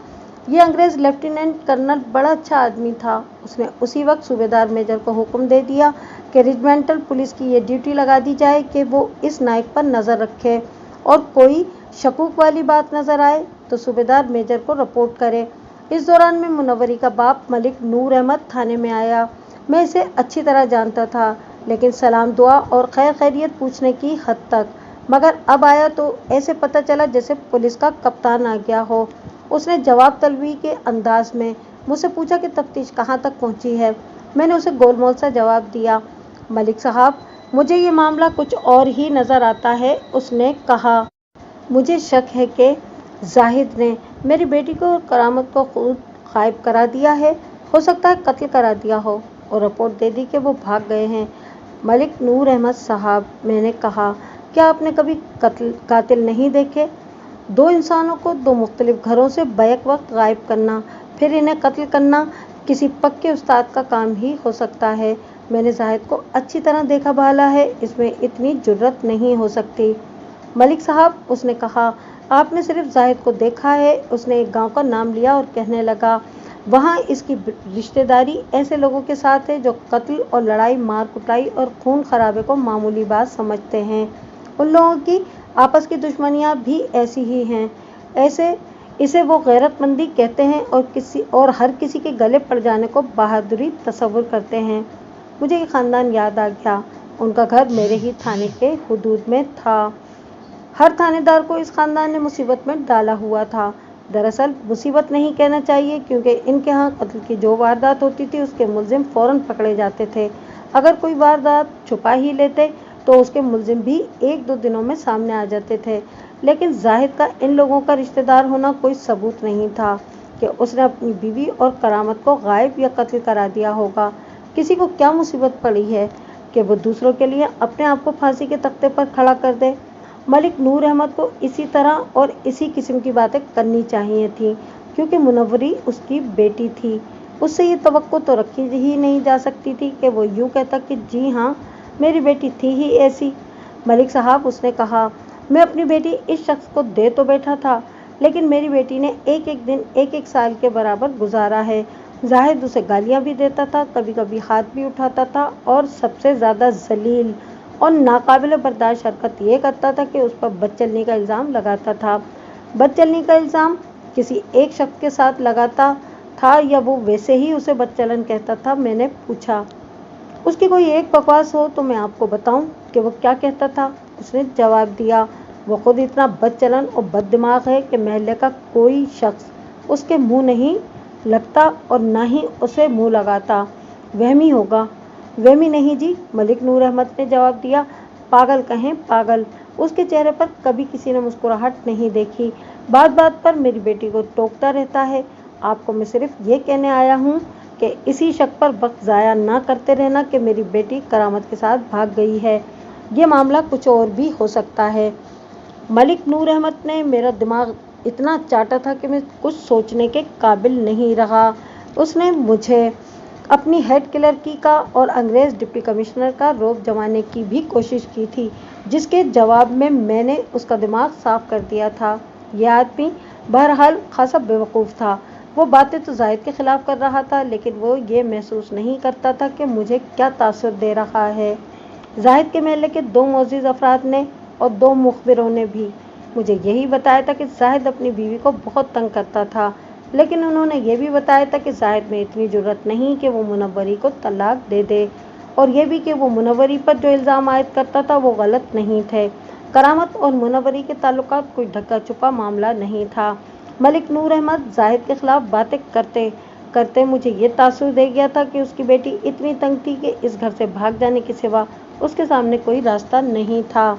ये अंग्रेज़ लेफ्टिनेंट कर्नल बड़ा अच्छा आदमी था। उसने उसी वक्त सूबेदार मेजर को हुक्म दे दिया कि रेजिमेंटल पुलिस की ये ड्यूटी लगा दी जाए कि वो इस नायक पर नज़र रखे और कोई शकूक वाली बात नज़र आए तो सूबेदार मेजर को रिपोर्ट करे। इस दौरान में मुनव्वरी का बाप मलिक नूर अहमद थाने में आया। मैं इसे अच्छी तरह जानता था, लेकिन सलाम दुआ और खैर खैरियत पूछने की हद तक। मगर अब आया तो ऐसे पता चला जैसे पुलिस का कप्तान आ गया हो। उसने जवाब तलबी के अंदाज में मुझसे पूछा कि तफ्तीश कहाँ तक पहुँची है। मैंने उसे गोलमोल सा जवाब दिया। मलिक साहब, मुझे ये मामला कुछ और ही नज़र आता है। उसने कहा, मुझे शक है कि जाहिद ने मेरी बेटी को और करामत को खुद गायब करा दिया है। हो सकता है कत्ल करा दिया हो और रिपोर्ट दे दी कि वो भाग गए हैं। मलिक नूर अहमद साहब, मैंने कहा, क्या आपने कभी कातिल नहीं देखे? दो इंसानों को दो मुख्तलिफ घरों से बैक वक्त गायब करना, फिर इन्हें कत्ल करना किसी पक्के उस्ताद का काम ही हो सकता है। मैंने जाहिद को अच्छी तरह देखा भाला है, इसमें इतनी जुर्रत नहीं हो सकती। मलिक साहब, उसने कहा, आपने सिर्फ जाहिद को देखा है। उसने एक गांव का नाम लिया और कहने लगा, वहाँ इसकी रिश्तेदारी ऐसे लोगों के साथ है जो कत्ल और लड़ाई, मार कुटाई और खून खराबे को मामूली बात समझते हैं। उन लोगों की आपस की दुश्मनियाँ भी ऐसी ही हैं। इसे वो गैरतमंदी कहते हैं और हर किसी के गले पड़ जाने को बहादुरी तस्वुर करते हैं। मुझे ये ख़ानदान याद आ गया। उनका घर मेरे ही थाने के हुदूद में था। हर थानेदार को इस ख़ानदान ने मुसीबत में डाला हुआ था। दरअसल मुसीबत नहीं कहना चाहिए, क्योंकि इनके यहाँ कत्ल की जो वारदात होती थी उसके मुलजिम फ़ौरन पकड़े जाते थे। अगर कोई वारदात छुपा ही लेते तो उसके मुलजिम भी 1-2 दिनों में सामने आ जाते थे। लेकिन जाहिद का इन लोगों का रिश्तेदार होना कोई सबूत नहीं था कि उसने अपनी बीवी और करामत को गायब या कत्ल करा दिया होगा। किसी को क्या मुसीबत पड़ी है कि वो दूसरों के लिए अपने आप को फांसी के तख्ते पर खड़ा कर दे। मलिक नूर अहमद को इसी तरह और इसी किस्म की बातें करनी चाहिए थी, क्योंकि मुनव्वरी उसकी बेटी थी। उससे ये तवक्को तो रखी ही नहीं जा सकती थी कि वो यूँ कहता कि जी हाँ, मेरी बेटी थी ही ऐसी। मलिक साहब, उसने कहा, मैं अपनी बेटी इस शख्स को दे तो बैठा था, लेकिन मेरी बेटी ने एक एक दिन 1-1 साल के बराबर गुजारा है। जाहिद उसे गालियाँ भी देता था, कभी कभी हाथ भी उठाता था, और सबसे ज़्यादा जलील और नाकाबिल बर्दाश्त हरकत ये करता था कि उस पर बदचलनी का इल्ज़ाम लगाता था। बदचलनी का इल्ज़ाम किसी एक शख्स के साथ लगाता था या वो वैसे ही उसे बदचलन कहता था? मैंने पूछा। उसकी कोई एक बकवास हो तो मैं आपको बताऊं कि वो क्या कहता था? उसने जवाब दिया, वो खुद इतना बदचलन और बददिमाग है कि महल्ले का कोई शख्स उसके मुंह नहीं लगता और ना ही उसे मुंह लगाता। वहमी होगा। वहमी नहीं जी, मलिक नूर अहमद ने जवाब दिया। पागल कहें पागल। उसके चेहरे पर कभी किसी ने मुस्कुराहट नहीं देखी। बात बात पर मेरी बेटी को टोकता रहता है। आपको मैं सिर्फ ये कहने आया हूँ कि इसी शक पर वक्त ज़ाया ना करते रहना कि मेरी बेटी करामत के साथ भाग गई है। ये मामला कुछ और भी हो सकता है। मलिक नूर अहमद ने मेरा दिमाग इतना चाटा था कि मैं कुछ सोचने के काबिल नहीं रहा। उसने मुझे अपनी हेड क्लर्की का और अंग्रेज़ डिप्टी कमिश्नर का रौब जमाने की भी कोशिश की थी, जिसके जवाब में मैंने उसका दिमाग साफ कर दिया था। यह आदमी बहरहाल खासा बेवकूफ़ था। वो बातें तो जाहिद के खिलाफ कर रहा था, लेकिन वो ये महसूस नहीं करता था कि मुझे क्या तासुर दे रहा है। जाहिद के महल्ले के 2 मोअज़्ज़िज़ अफराद ने और 2 मुखबिरों ने भी मुझे यही बताया था कि जाहिद अपनी बीवी को बहुत तंग करता था, लेकिन उन्होंने ये भी बताया था कि जाहिद में इतनी जुर्रत नहीं कि वो मुनव्वरी को तलाक दे दे, और ये भी कि वो मुनव्वरी पर जो इल्ज़ाम आयद करता था वो गलत नहीं थे। करामत और मुनव्वरी के ताल्लुकात कोई ढका छुपा मामला नहीं था। मलिक नूर अहमद जाहिद के खिलाफ बातें करते करते मुझे ये तासुर दे गया था कि उसकी बेटी इतनी तंग थी कि इस घर से भाग जाने के सिवा उसके सामने कोई रास्ता नहीं था।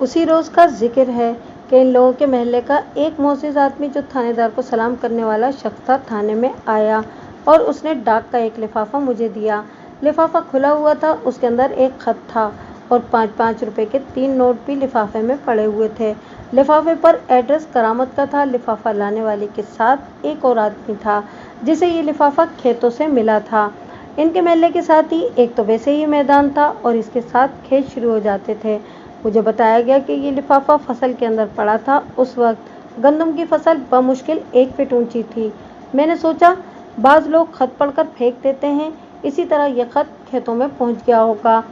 उसी रोज़ का जिक्र है कि इन लोगों के महल्ले का एक मोअज़्ज़िज़ आदमी जो थानेदार को सलाम करने वाला शख्स था, थाने में आया और उसने डाक का एक लिफाफा मुझे दिया। लिफाफा खुला हुआ था, उसके अंदर एक खत था और 5-5 रुपए के 3 नोट भी लिफाफे में पड़े हुए थे। लिफाफे पर एड्रेस करामत का था। लिफाफा लाने वाले के साथ एक और आदमी था, जिसे ये लिफाफा खेतों से मिला था। इनके महल्ले के साथ ही एक तो वैसे ही मैदान था और इसके साथ खेत शुरू हो जाते थे। मुझे बताया गया कि ये लिफाफा फसल के अंदर पड़ा था। उस वक्त गंदम की फसल बमुश्किल 1 फीट ऊंची थी। मैंने सोचा, बाज़ लोग खत पढ़कर फेंक देते हैं, इसी तरह यह खत खेतों में पहुंच गया होगा।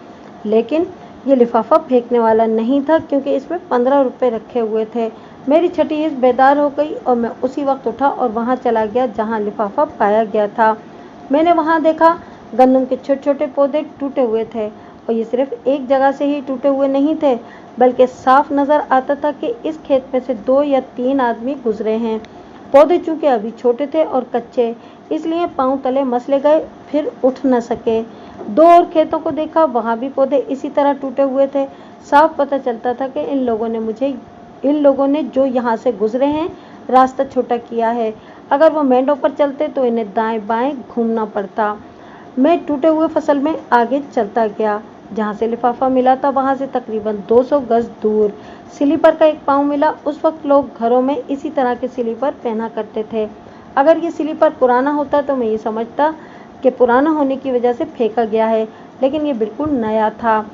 लेकिन ये लिफाफा फेंकने वाला नहीं था, क्योंकि इसमें 15 रुपये रखे हुए थे। मेरी छठी हिस्स बेदार हो गई और मैं उसी वक्त उठा और वहाँ चला गया जहाँ लिफाफा पाया गया था। मैंने वहाँ देखा, गंदम के छोटे छोटे पौधे टूटे हुए थे, और ये सिर्फ एक जगह से ही टूटे हुए नहीं थे, बल्कि साफ नज़र आता था कि इस खेत में से 2 या 3 आदमी गुजरे हैं। पौधे चूंकि अभी छोटे थे और कच्चे, इसलिए पांव तले मसले गए, फिर उठ न सके। 2 और खेतों को देखा, वहाँ भी पौधे इसी तरह टूटे हुए थे। साफ पता चलता था कि इन लोगों ने जो यहाँ से गुजरे हैं रास्ता छोटा किया है। अगर वो मेंढों पर चलते तो इन्हें दाएं बाएं घूमना पड़ता। मैं टूटे हुए फसल में आगे चलता गया। जहाँ से लिफाफा मिला था वहाँ से तकरीबन 200 गज दूर स्लीपर का एक पाँव मिला। उस वक्त लोग घरों में इसी तरह के स्लीपर पहना करते थे। अगर ये स्लीपर पुराना होता तो मैं ये समझता कि पुराना होने की वजह से फेंका गया है, लेकिन ये बिल्कुल नया था।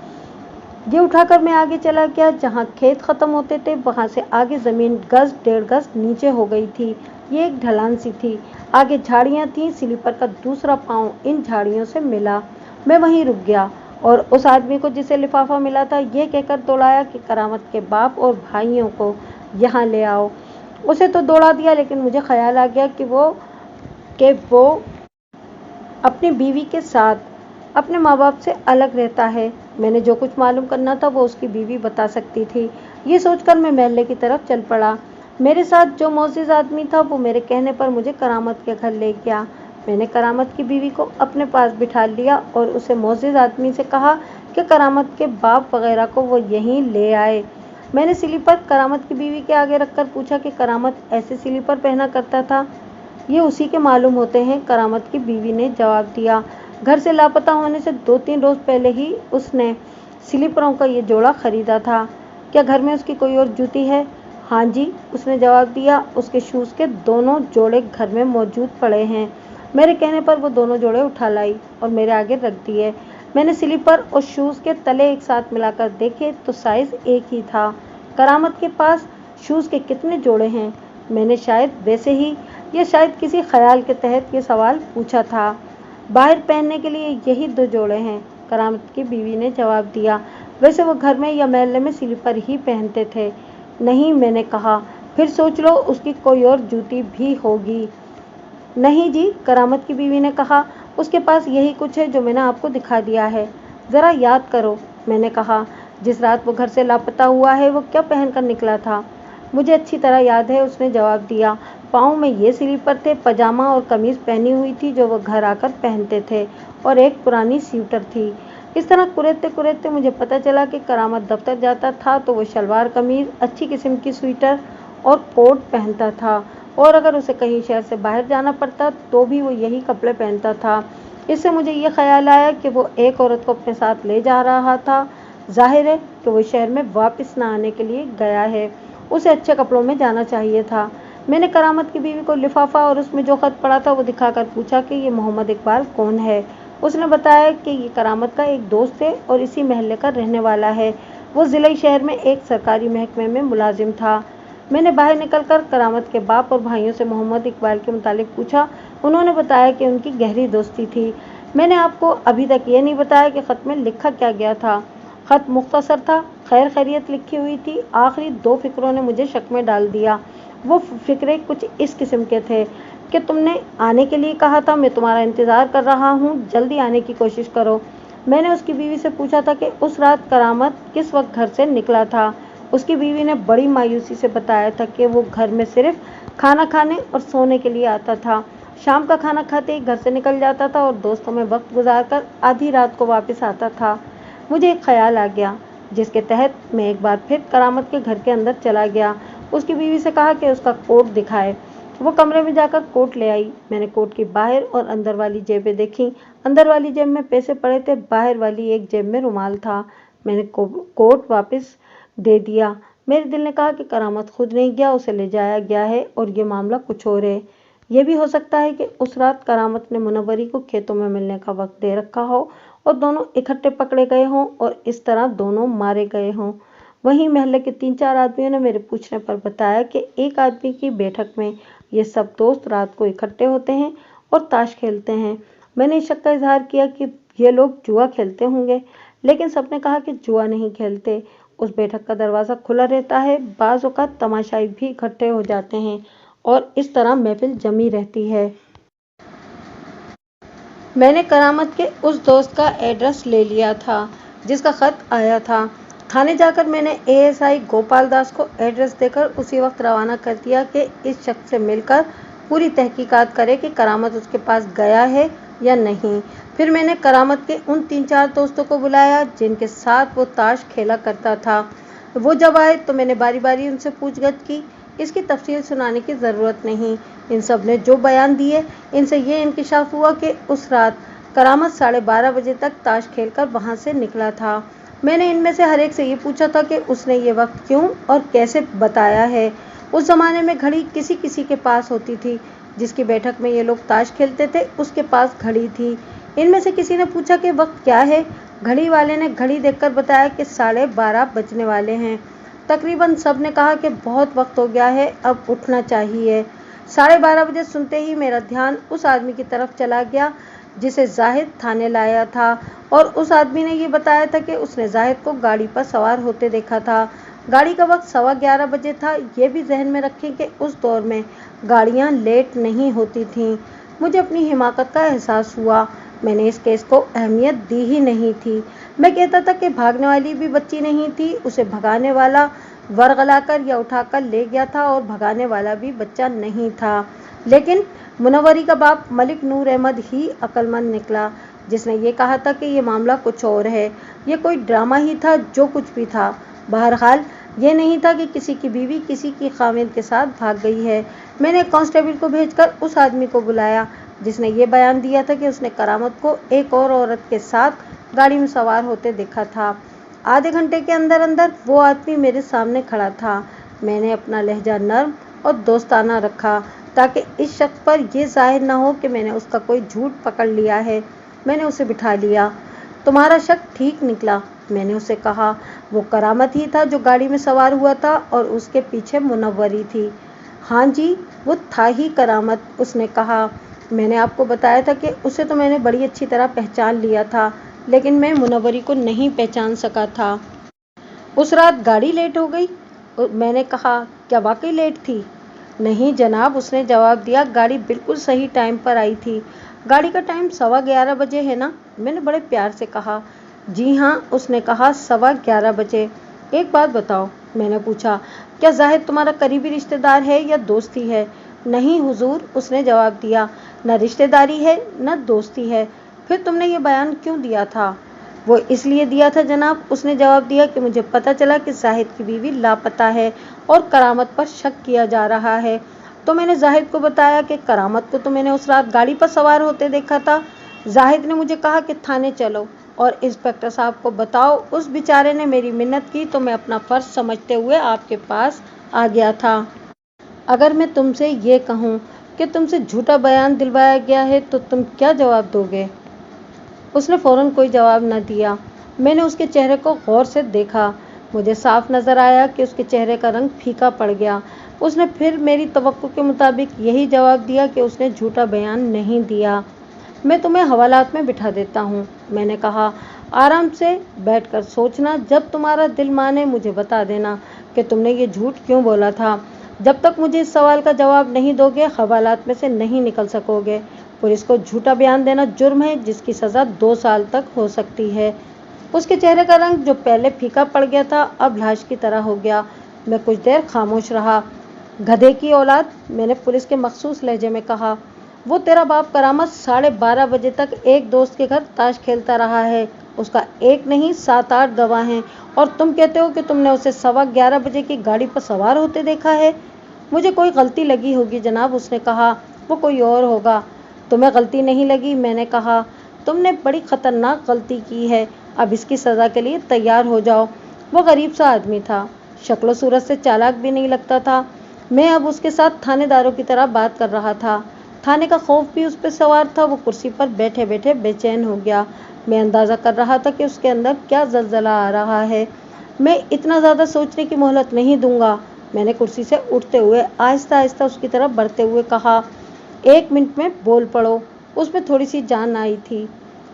ये उठाकर मैं आगे चला गया। जहाँ खेत खत्म होते थे वहाँ से आगे जमीन गज 1.5 गज नीचे हो गई थी। ये एक ढलान सी थी। आगे झाड़ियाँ थीं। स्लीपर का दूसरा पाँव इन झाड़ियों से मिला। मैं वहीं रुक गया और उस आदमी को जिसे लिफाफा मिला था ये कहकर दौड़ाया कि करामत के बाप और भाइयों को यहाँ ले आओ। उसे तो दौड़ा दिया, लेकिन मुझे ख्याल आ गया कि वो अपनी बीवी के साथ अपने माँ बाप से अलग रहता है। मैंने जो कुछ मालूम करना था वो उसकी बीवी बता सकती थी। ये सोचकर मैं महल्ले की तरफ चल पड़ा। मेरे साथ जो मोअज़्ज़िज़ आदमी था वो मेरे कहने पर मुझे करामत के घर ले गया। मैंने करामत की बीवी को अपने पास बिठा लिया और उसे मोअज़्ज़िज़ आदमी से कहा कि करामत के बाप वगैरह को वो यहीं ले आए। मैंने स्लीपर करामत की बीवी के आगे रखकर पूछा कि करामत ऐसे स्लीपर पहना करता था? ये उसी के मालूम होते हैं, करामत की बीवी ने जवाब दिया। घर से लापता होने से 2-3 रोज पहले ही उसने स्लीपरों का ये जोड़ा खरीदा था। क्या घर में उसकी कोई और जूती है? हाँ जी, उसने जवाब दिया। उसके शूज़ के दोनों जोड़े घर में मौजूद पड़े हैं। मेरे कहने पर वो दोनों जोड़े उठा लाई और मेरे आगे रख दिए। मैंने स्लीपर और शूज़ के तले एक साथ मिलाकर देखे तो साइज़ एक ही था। करामत के पास शूज़ के कितने जोड़े हैं? मैंने शायद वैसे ही या शायद किसी ख्याल के तहत ये सवाल पूछा था। बाहर पहनने के लिए यही 2 जोड़े हैं, करामत की बीवी ने जवाब दिया। वैसे वो घर में या महल्ले में स्लीपर ही पहनते थे। नहीं, मैंने कहा। फिर सोच लो उसकी कोई और जूती भी होगी। नहीं जी, करामत की बीवी ने कहा, उसके पास यही कुछ है जो मैंने आपको दिखा दिया है। ज़रा याद करो, मैंने कहा। जिस रात वो घर से लापता हुआ है वो क्या पहनकर निकला था? मुझे अच्छी तरह याद है, उसने जवाब दिया। पाँव में ये स्लीपर थे, पजामा और कमीज़ पहनी हुई थी जो वो घर आकर पहनते थे, और एक पुरानी स्वेटर थी। इस तरह कुरेदते कुरेदते मुझे पता चला कि करामत दफ्तर जाता था तो वो शलवार कमीज़, अच्छी किस्म की स्वेटर और कोट पहनता था, और अगर उसे कहीं शहर से बाहर जाना पड़ता तो भी वो यही कपड़े पहनता था। इससे मुझे ये ख्याल आया कि वो एक औरत को अपने साथ ले जा रहा था। जाहिर है कि वो शहर में वापस न आने के लिए गया है। उसे अच्छे कपड़ों में जाना चाहिए था। मैंने करामत की बीवी को लिफाफा और उसमें जो खत पड़ा था वो दिखाकर पूछा कि ये मोहम्मद इकबाल कौन है। उसने बताया कि ये करामत का एक दोस्त है और इसी महल्ले का रहने वाला है। वो ज़िले शहर में एक सरकारी महकमे में मुलाजिम था। मैंने बाहर निकलकर करामत के बाप और भाइयों से मोहम्मद इकबाल के मुतालिक पूछा। उन्होंने बताया कि उनकी गहरी दोस्ती थी। मैंने आपको अभी तक ये नहीं बताया कि ख़त में लिखा क्या गया था। ख़त मुख्तसर था, खैर खैरियत लिखी हुई थी। आखिरी 2 फ़िक्रों ने मुझे शक में डाल दिया। वो फ़िक्रे कुछ इस किस्म के थे कि तुमने आने के लिए कहा था, मैं तुम्हारा इंतज़ार कर रहा हूँ, जल्दी आने की कोशिश करो। मैंने उसकी बीवी से पूछा था कि उस रात करामत किस वक्त घर से निकला था। उसकी बीवी ने बड़ी मायूसी से बताया था कि वो घर में सिर्फ खाना खाने और सोने के लिए आता था। शाम का खाना खाते ही घर से निकल जाता था और दोस्तों में वक्त गुजारकर आधी रात को वापस आता था। मुझे एक ख्याल आ गया, जिसके तहत मैं एक बार फिर करामत के घर के अंदर चला गया। उसकी बीवी से कहा कि उसका कोट दिखाए। वो कमरे में जाकर कोट ले आई। मैंने कोट की बाहर और अंदर वाली जेबें देखी। अंदर वाली जेब में पैसे पड़े थे, बाहर वाली एक जेब में रुमाल था। मैंने कोट वापस दे दिया। मेरे दिल ने कहा कि करामत खुद नहीं गया, उसे ले जाया गया है और ये मामला कुछ और है। यह भी हो सकता है कि उस रात करामत ने मुनव्वरी को खेतों में मिलने का वक्त दे रखा हो और दोनों इकट्ठे पकड़े गए हों और इस तरह दोनों मारे गए हों। वहीं महल्ले के 3-4 आदमियों ने मेरे पूछने पर बताया कि एक आदमी की बैठक में ये सब दोस्त रात को इकट्ठे होते हैं और ताश खेलते हैं। मैंने इस शक का इजहार किया कि ये लोग जुआ खेलते होंगे, लेकिन सबने कहा कि जुआ नहीं खेलते। उस बैठक का दरवाज़ा खुला रहता है, बाज़ औक़ात तमाशाई भी इकट्ठे हो जाते हैं और इस तरह महफिल जमी रहती है। मैंने करामत के उस दोस्त का एड्रेस ले लिया था जिसका ख़त आया था। थाने जाकर मैंने एएसआई गोपाल दास को एड्रेस देकर उसी वक्त रवाना कर दिया कि इस शख्स से मिलकर पूरी तहकीकात करे कि करामत उसके पास गया है या नहीं। फिर मैंने करामत के उन 3-4 दोस्तों को बुलाया जिनके साथ वो ताश खेला करता था। वो जब आए तो मैंने बारी बारी उनसे पूछगछ की। इसकी तफसील सुनाने की ज़रूरत नहीं। इन सब ने जो बयान दिए, इनसे ये इंकिशाफ हुआ कि उस रात करामत 12:30 बजे तक ताश खेलकर वहाँ से निकला था। मैंने इनमें से हर एक से ये पूछा था कि उसने ये वक्त क्यों और कैसे बताया है। उस ज़माने में घड़ी किसी किसी के पास होती थी। जिसकी बैठक में ये लोग ताश खेलते थे उसके पास घड़ी थी। इनमें से किसी ने पूछा कि वक्त क्या है। घड़ी वाले ने घड़ी देखकर बताया कि 12:30 बजने वाले हैं। तकरीबन सब ने कहा कि बहुत वक्त हो गया है, अब उठना चाहिए। 12:30 बजे सुनते ही मेरा ध्यान उस आदमी की तरफ चला गया जिसे जाहिद थाने लाया था, और उस आदमी ने ये बताया था कि उसने जाहिद को गाड़ी पर सवार होते देखा था। गाड़ी का वक्त 11:15 बजे था। ये भी जहन में रखें कि उस दौर में गाड़ियाँ लेट नहीं होती थीं। मुझे अपनी हिमाकत का एहसास हुआ। मैंने इस केस को अहमियत दी ही नहीं थी। मैं कहता था कि भागने वाली भी बच्ची नहीं थी, उसे भगाने वाला वरगलाकर या उठाकर ले गया था, और भगाने वाला भी बच्चा नहीं था। लेकिन मुनव्वरी का बाप मलिक नूर अहमद ही अक्लमंद निकला, जिसने ये कहा था कि ये मामला कुछ और है, ये कोई ड्रामा ही था जो कुछ भी था। बहरहाल ये नहीं था कि किसी की बीवी किसी की खाविंद के साथ भाग गई है। मैंने कांस्टेबल को भेजकर उस आदमी को बुलाया जिसने ये बयान दिया था कि उसने करामत को एक और औरत के साथ गाड़ी में सवार होते देखा था। आधे घंटे के अंदर अंदर वो आदमी मेरे सामने खड़ा था। मैंने अपना लहजा नर्म और दोस्ताना रखा ताकि इस शख्स पर यह जाहिर न हो कि मैंने उसका कोई झूठ पकड़ लिया है। मैंने उसे बिठा लिया। तुम्हारा शक ठीक निकला, मैंने उसे कहा। वो करामत ही था जो गाड़ी में सवार हुआ था और उसके पीछे मुनव्वरी थी। हाँ जी, वो था ही करामत, उसने कहा। मैंने आपको बताया था कि उसे तो मैंने बड़ी अच्छी तरह पहचान लिया था, लेकिन मैं मुनव्वरी को नहीं पहचान सका था। उस रात गाड़ी लेट हो गई? मैंने कहा। क्या वाकई लेट थी? नहीं जनाब, उसने जवाब दिया। गाड़ी बिल्कुल सही टाइम पर आई थी। गाड़ी का टाइम 11:15 बजे है ना? मैंने बड़े प्यार से कहा। जी हाँ, उसने कहा, 11:15 बजे। एक बात बताओ, मैंने पूछा, क्या जाहिद तुम्हारा करीबी रिश्तेदार है या दोस्ती है? नहीं हुजूर, उसने जवाब दिया, न रिश्तेदारी है न दोस्ती है। फिर तुमने ये बयान क्यों दिया था? वो इसलिए दिया था जनाब, उसने जवाब दिया, कि मुझे पता चला कि जाहिद की बीवी लापता है और करामत पर शक किया जा रहा है। तो मैंने जाहिद को बताया कि करामत को तो मैंने उस रात गाड़ी पर सवार होते देखा था। जाहिद ने मुझे कहा कि थाने चलो और इंस्पेक्टर साहब को बताओ। उस बेचारे ने मेरी मिन्नत की तो मैं अपना फर्ज समझते हुए आपके पास आ गया था। अगर मैं तुमसे ये कहूँ कि तुमसे झूठा बयान दिलवाया गया है तो तुम क्या जवाब दोगे? उसने फौरन कोई जवाब न दिया। मैंने उसके चेहरे को गौर से देखा। मुझे साफ नजर आया कि उसके चेहरे का रंग फीका पड़ गया। उसने फिर मेरी तवक्को के मुताबिक यही जवाब दिया कि उसने झूठा बयान नहीं दिया। मैं तुम्हें हवालात में बिठा देता हूँ, मैंने कहा। आराम से बैठकर सोचना, जब तुम्हारा दिल माने मुझे बता देना कि तुमने ये झूठ क्यों बोला था। जब तक मुझे इस सवाल का जवाब नहीं दोगे, हवालात में से नहीं निकल सकोगे। पुलिस को झूठा बयान देना जुर्म है जिसकी सज़ा 2 साल तक हो सकती है। उसके चेहरे का रंग जो पहले फीका पड़ गया था अब लाश की तरह हो गया। मैं कुछ देर खामोश रहा। गधे की औलाद, मैंने पुलिस के मखसूस लहजे में कहा। वो तेरा बाप करामत 12:30 बजे तक एक दोस्त के घर ताश खेलता रहा है। उसका एक नहीं 7-8 गवाह हैं, और तुम कहते हो कि तुमने उसे 11:15 बजे की गाड़ी पर सवार होते देखा है। मुझे कोई गलती लगी होगी जनाब, उसने कहा। वो कोई और होगा। तुम्हें गलती नहीं लगी, मैंने कहा। तुमने बड़ी खतरनाक गलती की है। अब इसकी सज़ा के लिए तैयार हो जाओ। वो गरीब सा आदमी था, शक्ल सूरत से चालाक भी नहीं लगता था। मैं अब उसके साथ थानेदारों की तरह बात कर रहा था। थाने का खौफ भी उस पर सवार था। वो कुर्सी पर बैठे बैठे बेचैन हो गया। मैं अंदाज़ा कर रहा था कि उसके अंदर क्या जलजला आ रहा है। मैं इतना ज़्यादा सोचने की मोहलत नहीं दूंगा। मैंने कुर्सी से उठते हुए आहिस्ता आहिस्ता उसकी तरफ बढ़ते हुए कहा, 1 मिनट में बोल पड़ो। उसमें थोड़ी सी जान आई थी।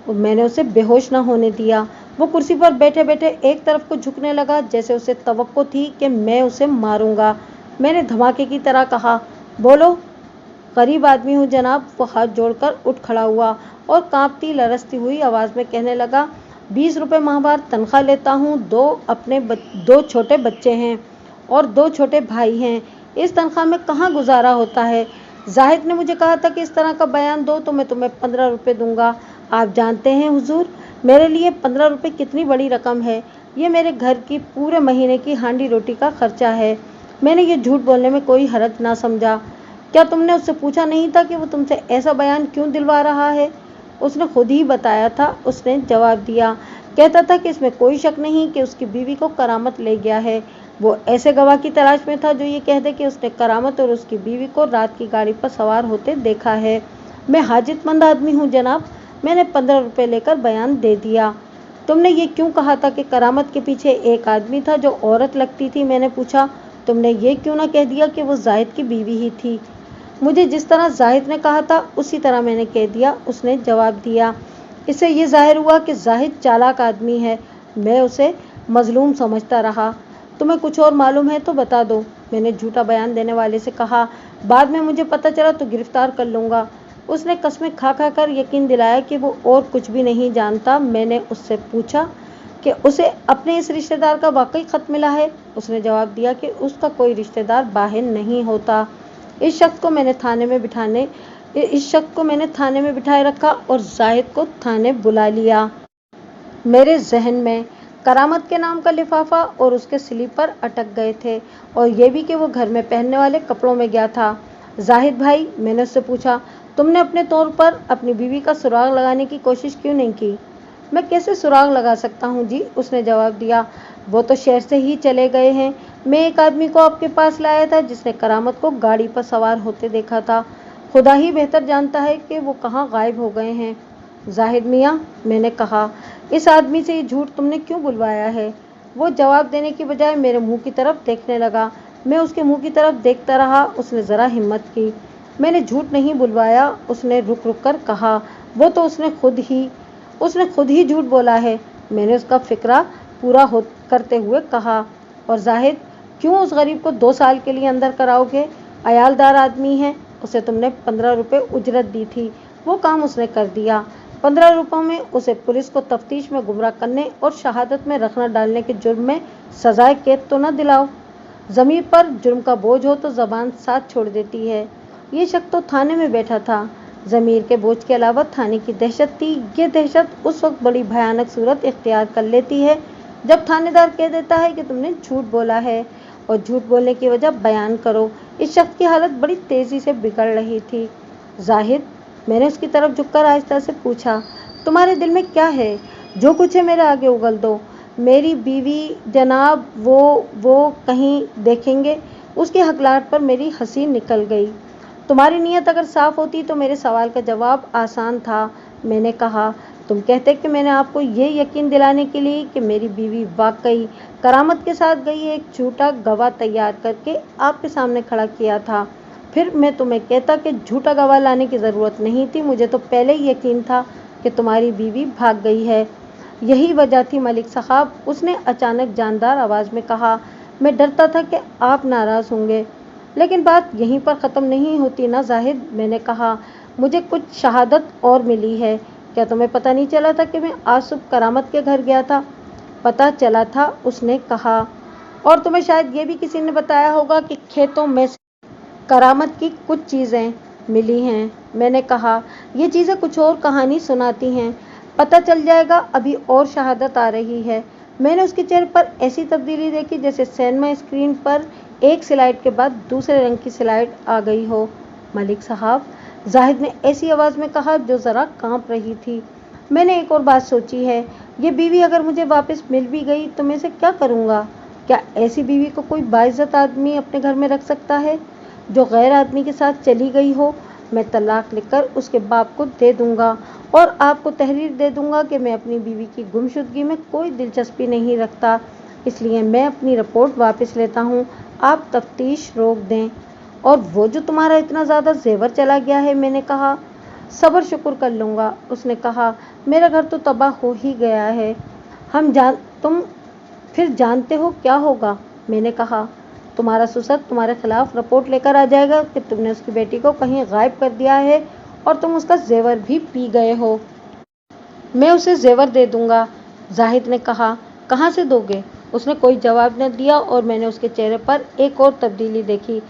मैंने उसे बेहोश न होने दिया। वो कुर्सी पर बैठे बैठे एक तरफ को झुकने लगा, जैसे उसे तवक्को थी कि मैं उसे मारूंगा। मैंने धमाके की तरह कहा, बोलो। गरीब आदमी हूँ जनाब। वो हाथ जोड़कर उठ खड़ा हुआ और कांपती लरसती हुई आवाज़ में कहने लगा, 20 रुपये माहवार तनख्वाह लेता हूँ। 2 छोटे बच्चे हैं और 2 छोटे भाई हैं। इस तनख्वाह में कहाँ गुजारा होता है। जाहिद ने मुझे कहा था कि इस तरह का बयान दो तो मैं तुम्हें 15 रुपये दूंगा। आप जानते हैं हुजूर, मेरे लिए 15 रुपये कितनी बड़ी रकम है। ये मेरे घर की पूरे महीने की हांडी रोटी का खर्चा है। मैंने ये झूठ बोलने में कोई हरज ना समझा। क्या तुमने उससे पूछा नहीं था कि वो तुमसे ऐसा बयान क्यों दिलवा रहा है? उसने खुद ही बताया था, उसने जवाब दिया। कहता था कि इसमें कोई शक नहीं कि उसकी बीवी को करामत ले गया है। वो ऐसे गवाह की तलाश में था जो ये कह दे कि उसने करामत और उसकी बीवी को रात की गाड़ी पर सवार होते देखा है। मैं हाजतमंद आदमी हूँ जनाब, मैंने 15 रुपये लेकर बयान दे दिया। तुमने ये क्यों कहा था कि करामत के पीछे एक आदमी था जो औरत लगती थी? मैंने पूछा। तुमने ये क्यों ना कह दिया कि वो जाहिद की बीवी ही थी? मुझे जिस तरह जाहिद ने कहा था उसी तरह मैंने कह दिया, उसने जवाब दिया। इससे ये जाहिर हुआ कि जाहिद चालाक आदमी है। मैं उसे मजलूम समझता रहा। तुम्हें कुछ और मालूम है तो बता दो, मैंने झूठा बयान देने वाले से कहा। बाद में मुझे पता चला तो गिरफ्तार कर लूँगा। उसने कस्में खा खा कर यकीन दिलाया कि वो और कुछ भी नहीं जानता। मैंने उससे पूछा कि उसे अपने इस रिश्तेदार का वाकई खत मिला है? उसने जवाब दिया कि उसका कोई रिश्तेदार बाहर नहीं होता। इस शख्स को मैंने थाने में बिठाए रखा और जाहिद को थाने बुला लिया। मेरे जहन में करामत के नाम का लिफाफा और उसके स्लीपर अटक गए थे, और ये भी कि वो घर में पहनने वाले कपड़ों में गया था। जाहिद भाई, मैंने उससे पूछा, तुमने अपने तौर पर अपनी बीवी का सुराग लगाने की कोशिश क्यों नहीं की? मैं कैसे सुराग लगा सकता हूँ जी, उसने जवाब दिया। वो तो शहर से ही चले गए हैं। मैं एक आदमी को आपके पास लाया था जिसने करामत को गाड़ी पर सवार होते देखा था। खुदा ही बेहतर जानता है कि वो कहाँ गायब हो गए हैं। जाहिद मियाँ, मैंने कहा, इस आदमी से ये झूठ तुमने क्यों बुलवाया है? वो जवाब देने की बजाय मेरे मुंह की तरफ देखने लगा। मैं उसके मुंह की तरफ देखता रहा। उसने ज़रा हिम्मत की। मैंने झूठ नहीं बुलवाया, उसने रुक रुक कर कहा। वो तो उसने खुद ही झूठ बोला है। मैंने उसका फिक्रा पूरा करते हुए कहा। और जाहिद, क्यों उस गरीब को 2 साल के लिए अंदर कराओगे? अयालदार आदमी है, उसे तुमने 15 रुपये उजरत दी थी, वो काम उसने कर दिया। 15 रुपयों में उसे पुलिस को तफ्तीश में गुमराह करने और शहादत में रखना डालने के जुर्म में सजाए कैद तो न दिलाओ। ज़मीर पर जुर्म का बोझ हो तो ज़बान साथ छोड़ देती है। ये शख्स तो थाने में बैठा था। ज़मीर के बोझ के अलावा थाने की दहशत थी। ये दहशत उस वक्त बड़ी भयानक सूरत इख्तियार कर लेती है जब थानेदार कह देता है कि तुमने झूठ बोला है और झूठ बोलने की वजह बयान करो। इस शख्स की हालत बड़ी तेज़ी से बिगड़ रही थी। जाहिद, मैंने उसकी तरफ झुककर आहिस्ता से पूछा, तुम्हारे दिल में क्या है? जो कुछ है मेरे आगे उगल दो। मेरी बीवी जनाब, वो कहीं देखेंगे? उसके हकलाहट पर मेरी हंसी निकल गई। तुम्हारी नीयत अगर साफ होती तो मेरे सवाल का जवाब आसान था। मैंने कहा, तुम कहते कि मैंने आपको ये यकीन दिलाने के लिए कि मेरी बीवी वाकई करामत के साथ गई है, एक झूठा गवाह तैयार करके आपके सामने खड़ा किया था। फिर मैं तुम्हें कहता कि झूठा गवाह लाने की ज़रूरत नहीं थी। मुझे तो पहले ही यकीन था कि तुम्हारी बीवी भाग गई है। यही वजह थी मलिक साहब, उसने अचानक जानदार आवाज़ में कहा। मैं डरता था कि आप नाराज़ होंगे, लेकिन बात यहीं पर ख़त्म नहीं होती ना जाहिद, मैंने कहा। मुझे कुछ शहादत और मिली है। क्या तुम्हें पता नहीं चला था कि मैं आज सुबह करामत के घर गया था? पता चला था, उसने कहा। और तुम्हें शायद ये भी किसी ने बताया होगा कि खेतों में से करामत की कुछ चीज़ें मिली हैं। मैंने कहा, ये चीज़ें कुछ और कहानी सुनाती हैं। पता चल जाएगा, अभी और शहादत आ रही है। मैंने उसके चेहरे पर ऐसी तब्दीली देखी जैसे सिनेमा स्क्रीन पर एक स्लाइड के बाद दूसरे रंग की स्लाइड आ गई हो। मलिक साहब, जाहिद ने ऐसी आवाज़ में कहा जो ज़रा कांप रही थी। मैंने एक और बात सोची है। ये बीवी अगर मुझे वापस मिल भी गई तो मैं इसे क्या करूँगा? क्या ऐसी बीवी को कोई बाइज़्ज़त आदमी अपने घर में रख सकता है जो गैर आदमी के साथ चली गई हो? मैं तलाक लिखकर उसके बाप को दे दूँगा और आपको तहरीर दे दूँगा कि मैं अपनी बीवी की गुमशुदगी में कोई दिलचस्पी नहीं रखता, इसलिए मैं अपनी रिपोर्ट वापस लेता हूँ। आप तफ्तीश रोक दें। और वो जो तुम्हारा इतना ज़्यादा जेवर चला गया है, मैंने कहा। सब्र शुक्र कर लूँगा, उसने कहा। मेरा घर तो तबाह हो ही गया है। तुम फिर जानते हो क्या होगा? मैंने कहा। तुम्हारा ससुर तुम्हारे खिलाफ रिपोर्ट लेकर आ जाएगा कि तुमने उसकी बेटी को कहीं गायब कर दिया है और तुम उसका जेवर भी पी गए हो। मैं उसे जेवर दे दूंगा, जाहिद ने कहा। कहाँ से दोगे? उसने कोई जवाब न दिया और मैंने उसके चेहरे पर एक और तब्दीली देखी।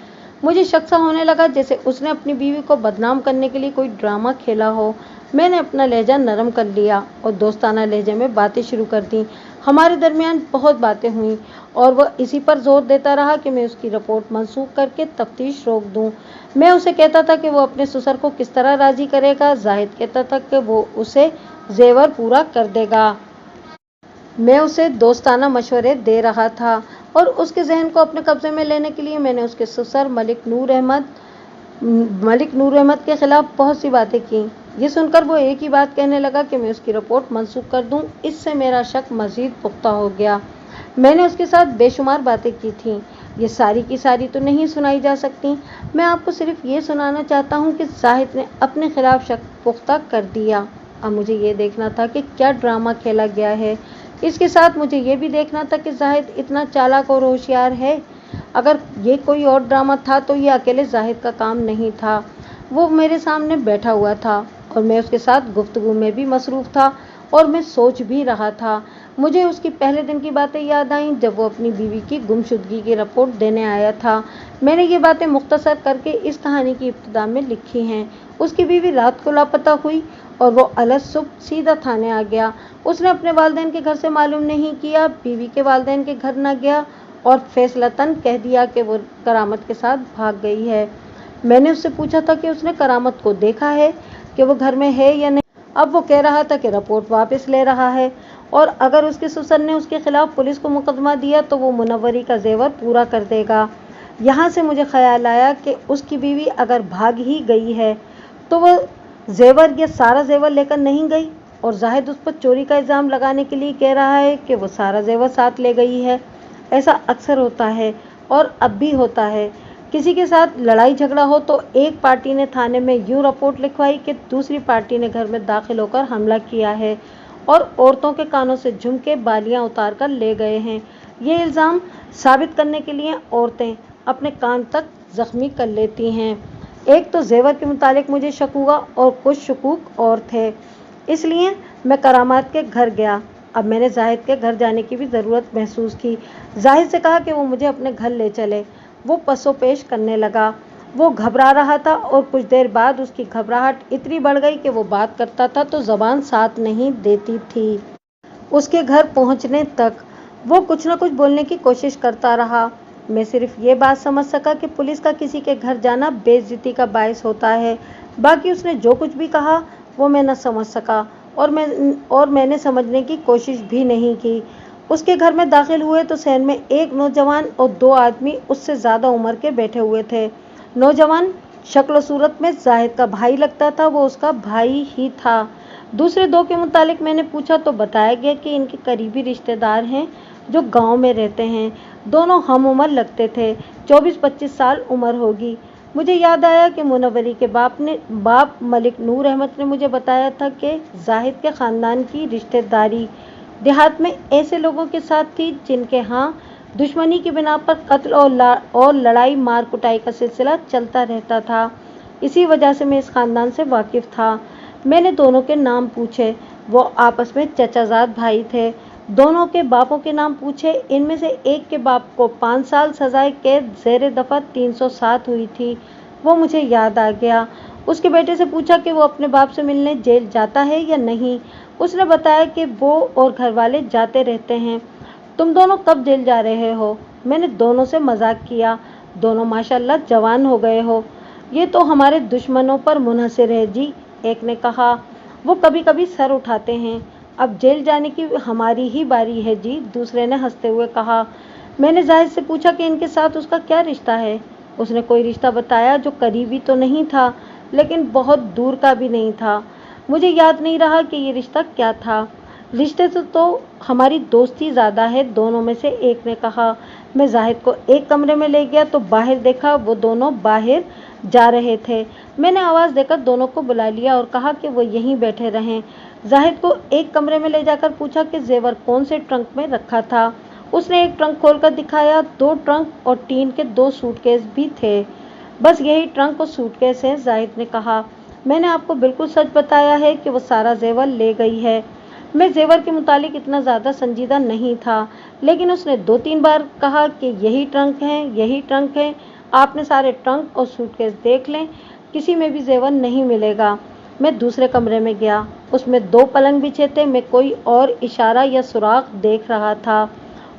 मुझे शक सा होने लगा जैसे उसने अपनी बीवी को बदनाम करने के लिए कोई ड्रामा खेला हो। मैंने अपना लहजा नरम कर लिया और दोस्ताना लहजे में बातें शुरू कर दी। हमारे दरमियान बहुत बातें हुई और वह इसी पर जोर देता रहा कि मैं उसकी रिपोर्ट मंसूख करके तफ्तीश रोक दूं। मैं उसे कहता था कि वो अपने ससुर को किस तरह राजी करेगा। जाहिद कहता था कि वो उसे जेवर पूरा कर देगा। मैं उसे दोस्ताना मशवरे दे रहा था और उसके जहन को अपने कब्जे में लेने के लिए मैंने उसके ससुर मलिक नूर अहमद के खिलाफ बहुत सी बातें की। ये सुनकर वो एक ही बात कहने लगा कि मैं उसकी रिपोर्ट मंसूख कर दूं। इससे मेरा शक मजीद पुख्ता हो गया। मैंने उसके साथ बेशुमार बातें की थीं। ये सारी की सारी तो नहीं सुनाई जा सकती। मैं आपको सिर्फ ये सुनाना चाहता हूँ कि जाहिद ने अपने खिलाफ शक पुख्ता कर दिया। अब मुझे ये देखना था कि क्या ड्रामा खेला गया है। इसके साथ मुझे ये भी देखना था कि जाहिद इतना चालाक और होशियार है। अगर ये कोई और ड्रामा था तो ये अकेले जाहिद का काम नहीं था। वो मेरे सामने बैठा हुआ था और मैं उसके साथ गुफ्तगू में भी मसरूफ था और मैं सोच भी रहा था। मुझे उसकी पहले दिन की बातें याद आईं जब वो अपनी बीवी की गुमशुदगी की रिपोर्ट देने आया था। मैंने ये बातें मुख्तसर करके इस कहानी की इब्तिदा में लिखी हैं। उसकी बीवी रात को लापता हुई और वो अलग सुबह सीधा थाने आ गया। उसने अपने वालिदैन के घर से मालूम नहीं किया, बीवी के वालिदैन के घर न गया और फैसलतन कह दिया कि वो करामत के साथ भाग गई है। मैंने उससे पूछा था कि उसने करामत को देखा है कि वो घर में है या नहीं। अब वो कह रहा था कि रिपोर्ट वापस ले रहा है और अगर उसके ससुर ने उसके खिलाफ पुलिस को मुकदमा दिया तो वो मुनव्वरी का जेवर पूरा कर देगा। यहाँ से मुझे ख्याल आया कि उसकी बीवी अगर भाग ही गई है तो वो जेवर या सारा जेवर लेकर नहीं गई और जाहिद उस पर चोरी का इल्ज़ाम लगाने के लिए कह रहा है कि वो सारा जेवर साथ ले गई है। ऐसा अक्सर होता है और अब भी होता है। किसी के साथ लड़ाई झगड़ा हो तो एक पार्टी ने थाने में यूं रिपोर्ट लिखवाई कि दूसरी पार्टी ने घर में दाखिल होकर हमला किया है और औरतों के कानों से झुमके बालियां उतार कर ले गए हैं। ये इल्ज़ाम साबित करने के लिए औरतें अपने कान तक जख्मी कर लेती हैं। एक तो जेवर के मुतालिक मुझे शक हुआ और कुछ शकूक और थे, इसलिए मैं करामात के घर गया। अब मैंने जाहिद के घर जाने की भी ज़रूरत महसूस की। जाहिद से कहा कि वो मुझे अपने घर ले चले। वो पसोपेश करने लगा। वो घबरा रहा था और कुछ देर बाद उसकी घबराहट इतनी बढ़ गई कि वो बात करता था तो ज़बान साथ नहीं देती थी। उसके घर पहुंचने तक वो कुछ न कुछ बोलने की कोशिश करता रहा। मैं सिर्फ ये बात समझ सका कि पुलिस का किसी के घर जाना बेइज्जती का बायस होता है। बाकी उसने जो कुछ भी कहा वो मैं न समझ सका और मैंने समझने की कोशिश भी नहीं की। उसके घर में दाखिल हुए तो सहन में एक नौजवान और दो आदमी उससे ज़्यादा उम्र के बैठे हुए थे। नौजवान शक्ल सूरत में जाहिद का भाई लगता था, वो उसका भाई ही था। दूसरे दो के मुतालिक मैंने पूछा तो बताया गया कि इनके करीबी रिश्तेदार हैं जो गांव में रहते हैं। दोनों हम उम्र लगते थे, 24-25 साल उम्र होगी। मुझे याद आया कि मुनव्वरी के बाप मलिक नूर अहमद ने मुझे बताया था कि जाहिद के ख़ानदान की रिश्तेदारी देहात में ऐसे लोगों के साथ थी जिनके यहाँ दुश्मनी की बिना पर कत्ल और लड़ाई मार कुटाई का सिलसिला चलता रहता था। इसी वजह से मैं इस ख़ानदान से वाकिफ़ था। मैंने दोनों के नाम पूछे। वो आपस में चचाजाद भाई थे। दोनों के बापों के नाम पूछे। इनमें से एक के बाप को 5 साल सजाए कैद ज़ेर दफ़ा 307 हुई थी। वो मुझे याद आ गया। उसके बेटे से पूछा कि वो अपने बाप से मिलने जेल जाता है या नहीं। उसने बताया कि वो और घर वाले जाते रहते हैं। तुम दोनों कब जेल जा रहे हो? मैंने दोनों से मजाक किया। दोनों माशाल्लाह जवान हो गए हो। ये तो हमारे दुश्मनों पर मुनहसर है जी, एक ने कहा। वो कभी कभी सर उठाते हैं। अब जेल जाने की हमारी ही बारी है जी, दूसरे ने हंसते हुए कहा। मैंने जाहिद से पूछा कि इनके साथ उसका क्या रिश्ता है। उसने कोई रिश्ता बताया जो करीबी तो नहीं था लेकिन बहुत दूर का भी नहीं था। मुझे याद नहीं रहा कि ये रिश्ता क्या था। रिश्ते से तो हमारी दोस्ती ज़्यादा है, दोनों में से एक ने कहा। मैं जाहिद को एक कमरे में ले गया तो बाहर देखा वो दोनों बाहर जा रहे थे। मैंने आवाज़ देकर दोनों को बुला लिया और कहा कि वो यहीं बैठे रहें। जाहिद को एक कमरे में ले जाकर पूछा कि जेवर कौन से ट्रंक में रखा था। उसने एक ट्रंक खोलकर दिखाया। 2 ट्रंक और टीन के 2 सूटकेस भी थे। बस यही ट्रंक और सूटकेस हैं, जाहिद ने कहा। मैंने आपको बिल्कुल सच बताया है कि वो सारा जेवर ले गई है। मैं जेवर के मुतालिक इतना ज़्यादा संजीदा नहीं था, लेकिन उसने 2-3 बार कहा कि यही ट्रंक है, यही ट्रंक है। आपने सारे ट्रंक और सूटकेस देख लें, किसी में भी जेवर नहीं मिलेगा। मैं दूसरे कमरे में गया। उसमें 2 पलंग बिछे थे। मैं कोई और इशारा या सुराग देख रहा था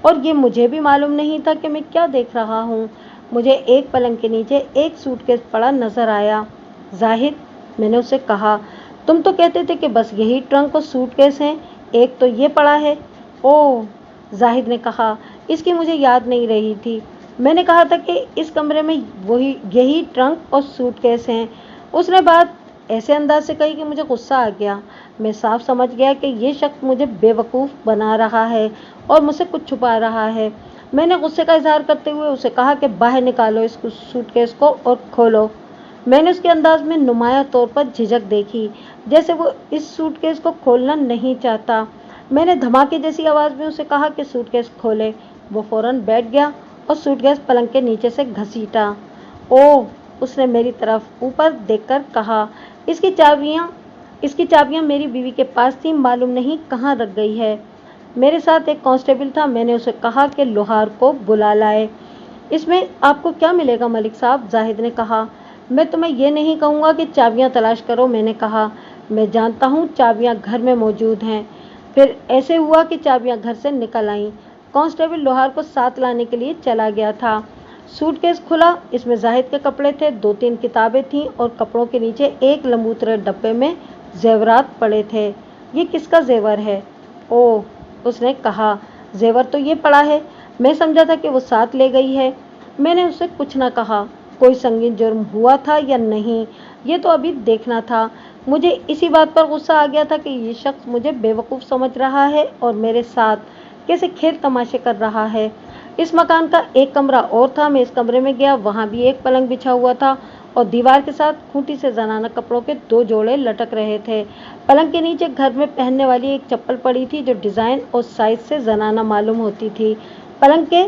और ये मुझे भी मालूम नहीं था कि मैं क्या देख रहा हूँ। मुझे एक पलंग के नीचे एक सूटकेस पड़ा नजर आया। जाहिद, मैंने उससे कहा, तुम तो कहते थे कि बस यही ट्रंक और सूटकेस हैं, एक तो ये पड़ा है। ओह, जाहिद ने कहा, इसकी मुझे याद नहीं रही थी। मैंने कहा था कि इस कमरे में यही ट्रंक और सूटकेस हैं। उसने बात ऐसे अंदाज से कही कि मुझे गुस्सा आ गया। मैं साफ समझ गया कि ये शख्स मुझे बेवकूफ़ बना रहा है और मुझसे कुछ छुपा रहा है। मैंने गुस्से का इजहार करते हुए उसे कहा कि बाहर निकालो इस सूटकेस को और खोलो। मैंने उसके अंदाज में नुमाया तौर पर झिझक देखी, जैसे वो इस सूटकेस को खोलना नहीं चाहता। मैंने धमाके जैसी आवाज़ में उसे कहा कि सूटकेस खोले। वो फौरन बैठ गया और सूटकेस पलंग के नीचे से घसीटा। ओह, उसने मेरी तरफ ऊपर देखकर कहा, इसकी चाबियां मेरी बीवी के पास थी, मालूम नहीं कहाँ रख गई है। मेरे साथ एक कांस्टेबल था। मैंने उसे कहा कि लोहार को बुला लाए। इसमें आपको क्या मिलेगा मलिक साहब, जाहिद ने कहा। मैं तुम्हें यह नहीं कहूँगा कि चाबियां तलाश करो, मैंने कहा। मैं जानता हूँ चाबियां घर में मौजूद हैं। फिर ऐसे हुआ कि चाबियां घर से निकल आईं। कांस्टेबल लोहार को साथ लाने के लिए चला गया था। सूटकेस खुला। इसमें जाहिद के कपड़े थे, 2-3 किताबें थीं और कपड़ों के नीचे एक लंबूतरे डब्बे में जेवरात पड़े थे। ये किसका जेवर है? ओह, उसने कहा, जेवर तो ये पड़ा है। मैं समझा था कि वो साथ ले गई है। मैंने उससे कुछ न कहा। कोई संगीन जुर्म हुआ था या नहीं, ये तो अभी देखना था। मुझे इसी बात पर गुस्सा आ गया था कि ये शख्स मुझे बेवकूफ़ समझ रहा है और मेरे साथ कैसे खेल तमाशे कर रहा है। इस मकान का एक कमरा और था। मैं इस कमरे में गया, वहाँ भी एक पलंग बिछा हुआ था और दीवार के साथ खूंटी से जनाना कपड़ों के 2 जोड़े लटक रहे थे। पलंग के नीचे घर में पहनने वाली एक चप्पल पड़ी थी जो डिज़ाइन और साइज से जनाना मालूम होती थी। पलंग के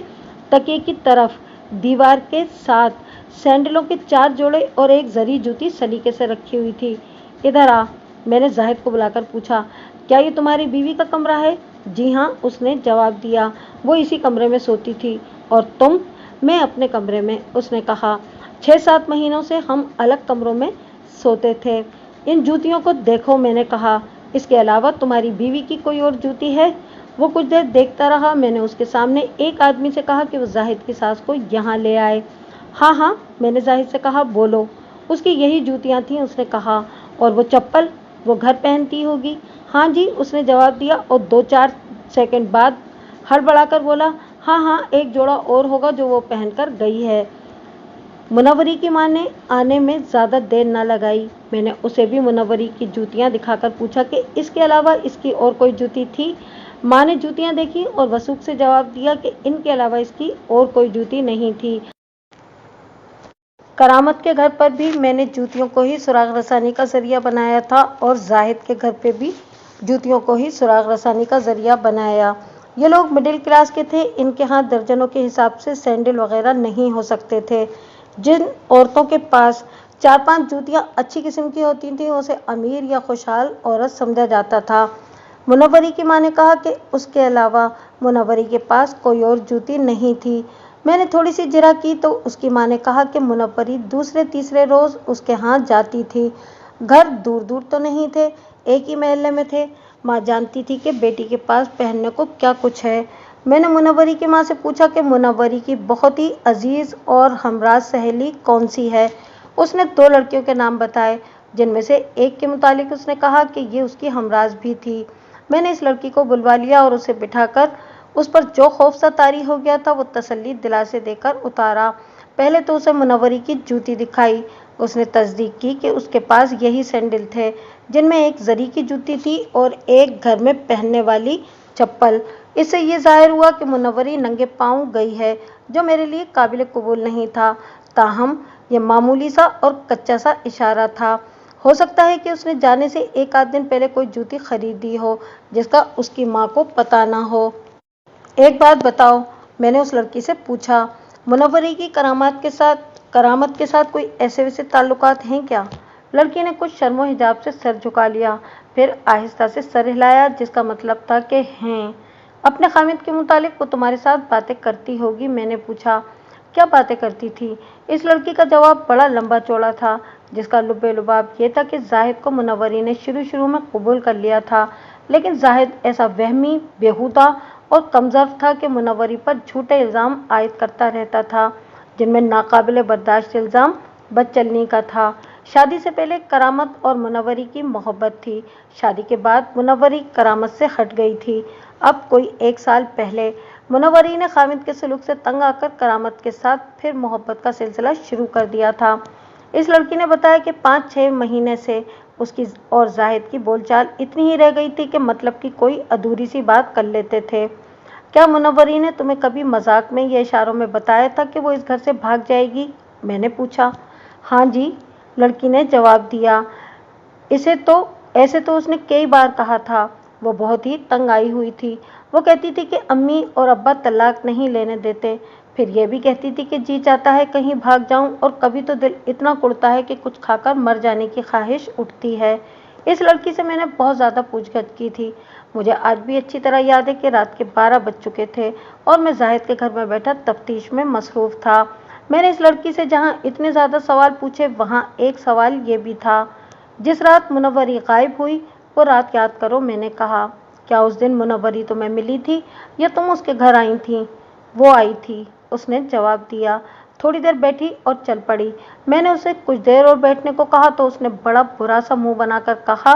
तकिए की तरफ दीवार के साथ सैंडलों के 4 जोड़े और एक जरी जूती सलीके से रखी हुई थी। इधर आ, मैंने जाहिद को बुलाकर पूछा, क्या ये तुम्हारी बीवी का कमरा है? जी हाँ, उसने जवाब दिया। वो इसी कमरे में सोती थी। और तुम? मैं अपने कमरे में, उसने कहा। 6-7 महीनों से हम अलग कमरों में सोते थे। इन जूतियों को देखो, मैंने कहा। इसके अलावा तुम्हारी बीवी की कोई और जूती है? वो कुछ देर देखता रहा। मैंने उसके सामने एक आदमी से कहा कि वो जाहिद की सास को यहाँ ले आए। हाँ हाँ, मैंने जाहिद से कहा, बोलो। उसकी यही जूतियाँ थीं, उसने कहा। और वो चप्पल वो घर पहनती होगी? हाँ जी, उसने जवाब दिया और 2-4 सेकंड बाद हड़बड़ाकर बोला, हाँ हाँ, एक जोड़ा और होगा जो वो पहनकर गई है। मुनव्वरी की माँ ने आने में ज़्यादा देर न लगाई। मैंने उसे भी मुनव्वरी की जूतियाँ दिखाकर पूछा कि इसके अलावा इसकी और कोई जूती थी? माँ ने जूतियाँ देखी और वसूख से जवाब दिया कि इनके अलावा इसकी और कोई जूती नहीं थी। करामत के घर पर भी मैंने जूतियों को ही सुराग रसानी का जरिया बनाया था और जाहिद के घर पे भी जूतियों को ही सुराग रसानी का जरिया बनाया। ये लोग मिडिल क्लास के थे। इनके यहाँ दर्जनों के हिसाब से सैंडल वगैरह नहीं हो सकते थे। जिन औरतों के पास 4-5 जूतियाँ अच्छी किस्म की होती थीं, उसे अमीर या खुशहाल औरत समझा जाता था। मुनव्वरी की माँ ने कहा कि उसके अलावा मुनव्वरी के पास कोई और जूती नहीं थी। मैंने थोड़ी सी जिरा की तो उसकी माँ ने कहा कि मुनव्वरी दूसरे-तीसरे रोज़ उसके यहाँ जाती थी। घर दूर दूर तो नहीं थे, एक ही मोहल्ले में थे। माँ जानती थी कि बेटी के पास पहनने को क्या कुछ है। मैंने मुनव्वरी की माँ से पूछा कि मुनव्वरी की बहुत ही अजीज़ और हमराज सहेली कौन सी है। उसने 2 लड़कियों के नाम बताए, जिनमें से एक के मुतालिक उसने कहा कि ये उसकी हमराज भी थी। मैंने इस लड़की को बुलवा लिया और उसे बिठाकर उस पर जो खौफ सा तारी हो गया था वो तसल्ली दिलासे देकर उतारा। पहले तो उसे मुनव्वरी की जूती दिखाई। उसने तस्दीक की कि उसके पास यही सैंडल थे, जिनमें एक जरी की जूती थी और एक घर में पहनने वाली चप्पल। इससे ये जाहिर हुआ कि मुनव्वरी नंगे पाँव गई है, जो मेरे लिए काबिल कबूल नहीं था। ताहम यह मामूली सा और कच्चा सा इशारा था। हो सकता है कि उसने जाने से 1 आध दिन पहले कोई जूती खरीदी हो, जिसका उसकी माँ को पता ना हो। एक बात बताओ, मैंने उस लड़की से पूछा, मुनव्वरी की करामत के साथ कोई ऐसे वैसे ताल्लुकात हैं क्या? लड़की ने कुछ शर्मो हिजाब से सर झुका लिया, फिर आहिस्ता से सर हिलाया, जिसका मतलब था कि हैं। अपने खामिद के मुतालिक वो तुम्हारे साथ बातें करती होगी? मैंने पूछा। क्या बातें करती थी? इस लड़की का जवाब बड़ा लंबा चौड़ा था। जिसका लुबे-लुबाब ये था कि जाहिद को मुनव्वरी ने शुरू में कबूल कर लिया था, लेकिन जाहिद ऐसा वहमी, बेहुदा और कमज़ोर था कि मुनव्वरी पर झूठे इल्ज़ाम आयद करता रहता था, जिनमें नाकाबिले बर्दाश्त इल्ज़ाम बदचलनी का था। शादी से पहले करामत और मुनव्वरी की मोहब्बत थी। शादी के बाद मुनव्वरी करामत से हट गई थी। अब कोई 1 साल पहले मुनव्वरी ने खामिद के सलूक से तंग आकर करामत के साथ फिर मोहब्बत का सिलसिला शुरू कर दिया था। इस लड़की ने बताया कि 5-6 महीने से उसकी और जाहिद की बोलचाल इतनी ही रह गई थी कि मतलब की कोई अधूरी सी बात कर लेते थे। क्या मुनव्वरी ने तुम्हें कभी मजाक में या इशारों में बताया था कि वो इस घर से भाग जाएगी? मैंने पूछा। हाँ जी, लड़की ने जवाब दिया। ऐसे तो उसने कई बार कहा था। वो बहुत ही तंग आई हुई थी। वो कहती थी कि अम्मी और अब्बा तलाक नहीं लेने देते। फिर ये भी कहती थी कि जी चाहता है कहीं भाग जाऊं, और कभी तो दिल इतना कुड़ता है कि कुछ खाकर मर जाने की ख्वाहिश उठती है। इस लड़की से मैंने बहुत ज़्यादा पूछगछ की थी। मुझे आज भी अच्छी तरह याद है कि रात के 12 बज चुके थे और मैं जाहिद के घर में बैठा तफ्तीश में मसरूफ़ था। मैंने इस लड़की से जहाँ इतने ज़्यादा सवाल पूछे, वहाँ एक सवाल ये भी था। जिस रात मुनव्वरी गायब हुई, वो रात याद करो। मैंने कहा, क्या उस दिन मुनव्वरी तुम्हें मिली थी या तुम उसके घर आई थी? वो आई थी, उसने जवाब दिया। थोड़ी देर बैठी और चल पड़ी। मैंने उसे कुछ देर और बैठने को कहा तो उसने बड़ा बुरा सा मुंह बनाकर कहा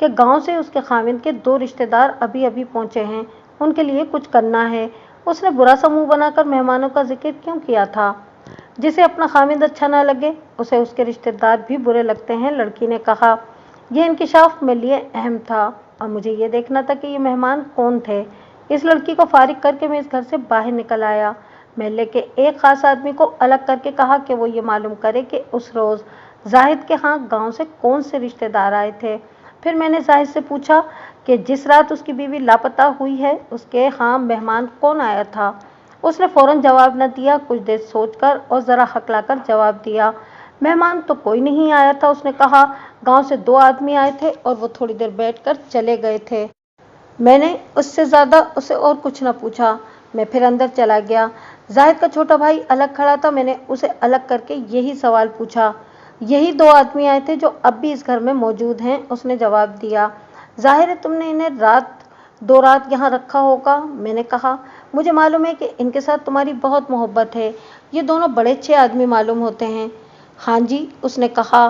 कि गांव से उसके खाविंद के 2 रिश्तेदार अभी अभी पहुंचे हैं, उनके लिए कुछ करना है। उसने बुरा सा मुंह बनाकर मेहमानों का जिक्र क्यों किया था? जिसे अपना खाविंद अच्छा ना लगे, उसे उसके रिश्तेदार भी बुरे लगते हैं, लड़की ने कहा। यह इंकिशाफ मेरे लिए अहम था और मुझे ये देखना था कि ये मेहमान कौन थे। इस लड़की को फारिग करके मैं इस घर से बाहर निकल आया। महल्ले के एक खास आदमी को अलग करके कहा कि वो ये मालूम करे कि उस रोज़ जाहिद के यहाँ गांव से कौन से रिश्तेदार आए थे। फिर मैंने जाहिद से पूछा कि जिस रात उसकी बीवी लापता हुई है, उसके यहाँ मेहमान कौन आया था? उसने फौरन जवाब न दिया। कुछ देर सोचकर और ज़रा हकलाकर जवाब दिया, मेहमान तो कोई नहीं आया था। उसने कहा, गांव से 2 आदमी आए थे और वो थोड़ी देर बैठकर चले गए थे। मैंने उससे ज़्यादा उसे और कुछ न पूछा। मैं फिर अंदर चला गया। जाहिद का छोटा भाई अलग खड़ा था। मैंने उसे अलग करके यही सवाल पूछा। यही 2 आदमी आए थे जो अब भी इस घर में मौजूद हैं, उसने जवाब दिया। जाहिर है तुमने इन्हें 2 रात यहाँ रखा होगा। मैंने कहा, मुझे मालूम है कि इनके साथ तुम्हारी बहुत मोहब्बत है। ये दोनों बड़े अच्छे आदमी मालूम होते हैं। हाँ जी, उसने कहा।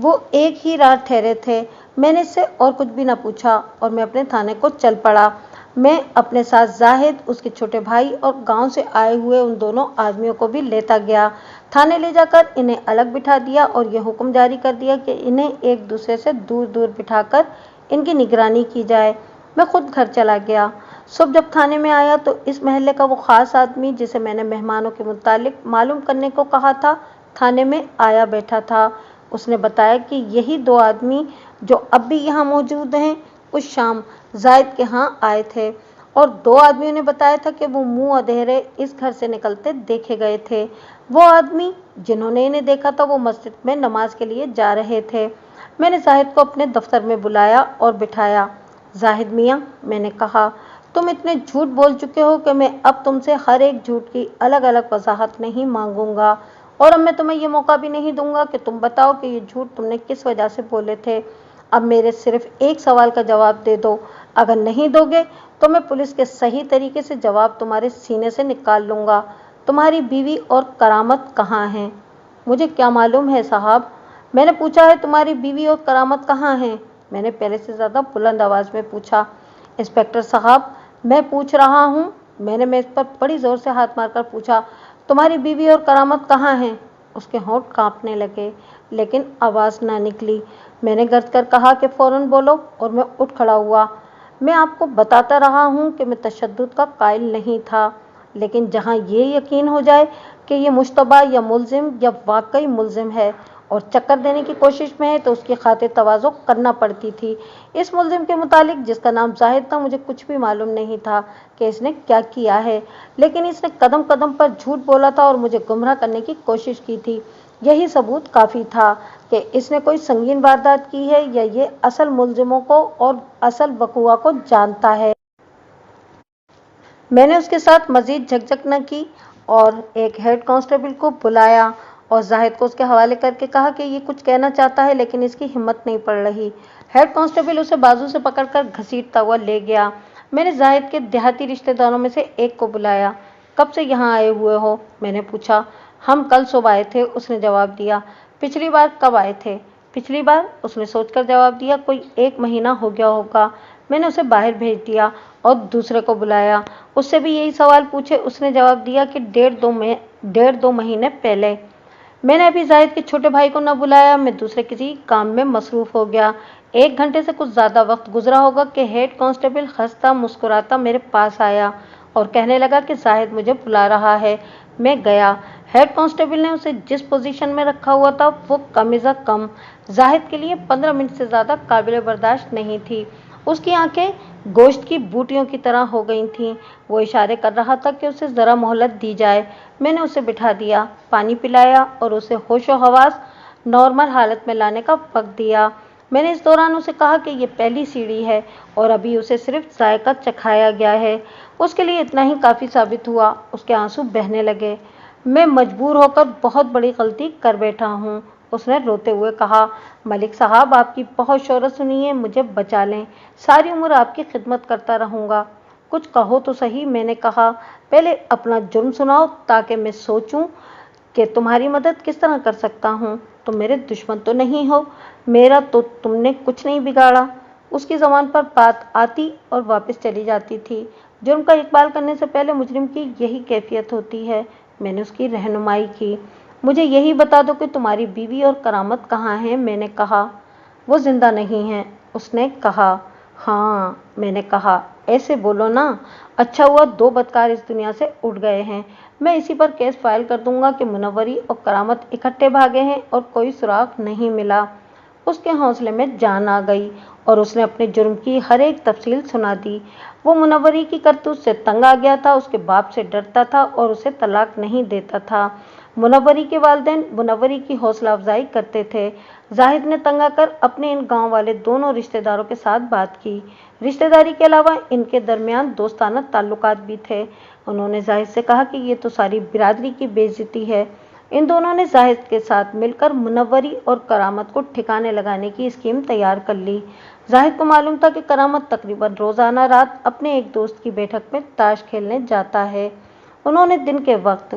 वो एक ही रात ठहरे थे। मैंने इससे और कुछ भी न पूछा और मैं अपने थाने को चल पड़ा। मैं अपने साथ जाहिद, उसके छोटे भाई और गांव से आए हुए उन दोनों आदमियों को भी लेता गया। थाने ले जाकर इन्हें अलग बिठा दिया और यह हुक्म जारी कर दिया कि इन्हें एक दूसरे से दूर दूर बिठाकर इनकी निगरानी की जाए। मैं खुद घर चला गया। सुबह जब थाने में आया तो इस महल्ले का वो खास आदमी जिसे मैंने मेहमानों के मुतालिक मालूम करने को कहा था, थाने में आया बैठा था। उसने बताया कि यही 2 आदमी जो अब भी यहाँ मौजूद हैं, उस शाम जाहिद के यहाँ आए थे और 2 आदमियों ने बताया था कि वो मुंह अधेरे इस घर से निकलते देखे गए थे। वो आदमी जिन्होंने इन्हें देखा था, वो मस्जिद में नमाज के लिए जा रहे थे। मैंने जाहिद को अपने दफ्तर में बुलाया और बिठाया। जाहिद मियाँ, मैंने कहा, तुम इतने झूठ बोल चुके हो कि मैं अब तुमसे हर एक झूठ की अलग अलग वजाहत नहीं मांगूंगा, और अब मैं तुम्हें ये मौका भी नहीं दूंगा कि तुम बताओ कि ये झूठ तुमने किस वजह से बोले थे। अब मेरे सिर्फ एक सवाल का जवाब दे दो। अगर नहीं दोगे तो मैं पुलिस के सही तरीके से जवाब तुम्हारे सीने से निकाल लूँगा। तुम्हारी बीवी और करामत कहाँ हैं? मुझे क्या मालूम है साहब। मैंने पूछा है, तुम्हारी बीवी और करामत कहाँ हैं? मैंने पहले से ज़्यादा बुलंद आवाज़ में पूछा। इंस्पेक्टर साहब, मैं पूछ रहा हूँ। मैंने मेज़ पर बड़ी ज़ोर से हाथ मारकर पूछा, तुम्हारी बीवी और करामत कहाँ हैं? उसके होंठ कांपने लगे, लेकिन आवाज़ ना निकली। मैंने गर्ज कर कहा कि फ़ौरन बोलो, और मैं उठ खड़ा हुआ। मैं आपको बताता रहा हूँ कि मैं तशद्दुद का कायल नहीं था, लेकिन जहाँ ये यकीन हो जाए कि ये मुश्तबा या मुल्जिम या वाकई मुल्जिम है और चक्कर देने की कोशिश में है, तो उसकी खातिर तवाज़ो करना पड़ती थी। इस मुल्जिम के मुतालिक, जिसका नाम जाहिद था, मुझे कुछ भी मालूम नहीं था कि इसने क्या किया है, लेकिन इसने कदम कदम पर झूठ बोला था और मुझे गुमराह करने की कोशिश की थी। यही सबूत काफ़ी था कि इसने कोई संगीन वारदात की है या ये असल मुल्जिमों को और असल वक़ुआ को जानता है। मैंने उसके साथ मज़ीद झकझक न की और एक हेड कांस्टेबल को बुलाया और जाहिद کو اس کے حوالے کر کے کہا کہ یہ کچھ کہنا چاہتا ہے لیکن اس کی ہمت نہیں پڑ رہی۔ ہیڈ کانسٹیبل اسے بازو سے پکڑ کر گھسیٹتا ہوا لے گیا۔ میں نے زاہد کے دیہاتی رشتہ داروں میں سے ایک کو بلایا۔ کب سے یہاں آئے ہوئے ہو؟ میں نے پوچھا۔ ہم کل صبح آئے تھے، اس نے جواب دیا۔ پچھلی بار کب آئے تھے؟ پچھلی بار؟ اس نے سوچ کر جواب دیا، کوئی 1 مہینہ ہو گیا ہوگا۔ میں نے اسے باہر بھیج دیا اور دوسرے کو بلایا، اس سے بھی یہی سوال پوچھے۔ اس نے جواب دیا کہ 1.5-2 مہینے پہلے۔ میں نے ابھی زاہد کے چھوٹے بھائی کو نہ بلایا، میں دوسرے کسی کام میں مصروف ہو گیا۔ 1 گھنٹے سے کچھ زیادہ وقت گزرا ہوگا کہ ہیڈ کانسٹیبل ہنستا مسکراتا میرے پاس آیا اور کہنے لگا کہ زاہد مجھے بلا رہا ہے۔ میں گیا۔ ہیڈ کانسٹیبل نے اسے جس پوزیشن میں رکھا ہوا تھا وہ کم از کم زاہد کے لیے 15 منٹ سے زیادہ قابل برداشت نہیں تھی۔ اس کی آنکھیں گوشت کی بوٹیوں کی طرح ہو گئی تھیں۔ وہ اشارے کر رہا تھا کہ اسے ذرا مہلت دی جائے۔ میں نے اسے بٹھا دیا، پانی پلایا اور اسے ہوش و حواس نارمل حالت میں لانے کا وقت دیا۔ میں نے اس دوران اسے کہا کہ یہ پہلی سیڑھی ہے اور ابھی اسے صرف ذائقہ چکھایا گیا ہے۔ اس کے لیے اتنا ہی کافی ثابت ہوا۔ اس کے آنسو بہنے لگے۔ میں مجبور ہو کر بہت بڑی غلطی کر بیٹھا ہوں، اس نے روتے ہوئے کہا۔ ملک صاحب، آپ کی بہت شہرت سنی ہے، مجھے بچا لیں، ساری عمر آپ کی خدمت کرتا رہوں گا۔ کچھ کہو تو صحیح، میں نے کہا۔ پہلے اپنا جرم سناؤ تاکہ میں سوچوں کہ تمہاری مدد کس طرح کر سکتا ہوں۔ تم میرے دشمن تو نہیں ہو؟ میرا تو تم نے کچھ نہیں بگاڑا۔ اس کی زبان پر بات آتی اور واپس چلی جاتی تھی۔ جرم کا اقبال کرنے سے پہلے مجرم کی یہی کیفیت ہوتی ہے۔ میں نے اس کی رہنمائی کی۔ مجھے یہی بتا دو کہ تمہاری بیوی اور کرامت کہاں ہیں؟ میں نے کہا۔ وہ زندہ نہیں ہیں، اس نے کہا۔ ہاں، میں نے کہا۔ ایسے بولو نا، اچھا ہوا 2 بدکار اس دنیا سے اٹھ گئے ہیں۔ میں اسی پر کیس فائل کر دوں گا کہ منوری اور کرامت اکٹھے بھاگے ہیں اور کوئی سراغ نہیں ملا۔ اس کے حوصلے میں جان آ گئی اور اس نے اپنے جرم کی ہر ایک تفصیل سنا دی۔ وہ منوری کی کرتوت سے تنگ آ گیا تھا، اس کے باپ سے ڈرتا تھا اور اسے طلاق نہیں دیتا تھا۔ منوری کے والدین منوری کی حوصلہ افزائی کرتے تھے۔ زاہد نے تنگ آ کر اپنے ان گاؤں والے دونوں رشتہ داروں کے ساتھ بات کی۔ رشتہ داری کے علاوہ ان کے درمیان دوستانہ تعلقات بھی تھے۔ انہوں نے زاہد سے کہا کہ یہ تو ساری برادری کی بے عزتی ہے۔ ان دونوں نے زاہد کے ساتھ مل کر منوری اور کرامت کو ٹھکانے لگانے کی اسکیم تیار کر لی۔ زاہد کو معلوم تھا کہ کرامت تقریباً روزانہ رات اپنے ایک دوست کی بیٹھک میں تاش کھیلنے جاتا ہے۔ انہوں نے دن کے وقت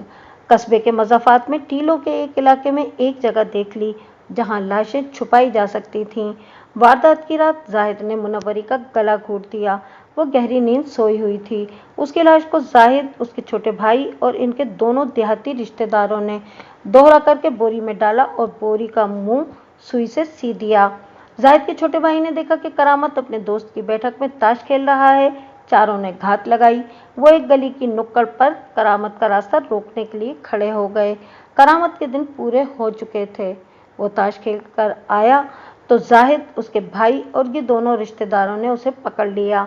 قصبے کے مضافات میں ٹیلوں کے ایک علاقے میں ایک جگہ دیکھ لی جہاں لاشیں چھپائی جا سکتی تھیں۔ واردات کی رات زاہد نے منوری کا گلا گھونٹ دیا۔ وہ گہری نیند سوئی ہوئی تھی۔ اس کی لاش کو زاہد، اس کے چھوٹے بھائی اور ان کے دونوں دیہاتی رشتہ داروں نے دوہرا کر کے بوری میں ڈالا اور بوری کا منہ سوئی سے سی دیا۔ زاہد کے چھوٹے بھائی نے دیکھا کہ کرامت اپنے دوست کی بیٹھک میں تاش کھیل رہا ہے۔ چاروں نے گھات لگائی۔ وہ ایک گلی کی نکڑ پر کرامت کا راستہ روکنے کے لیے کھڑے ہو گئے۔ کرامت کے دن پورے ہو چکے تھے۔ وہ تاش کھیل کر آیا تو زاہد، اس کے بھائی اور یہ دونوں رشتہ داروں نے اسے پکڑ لیا۔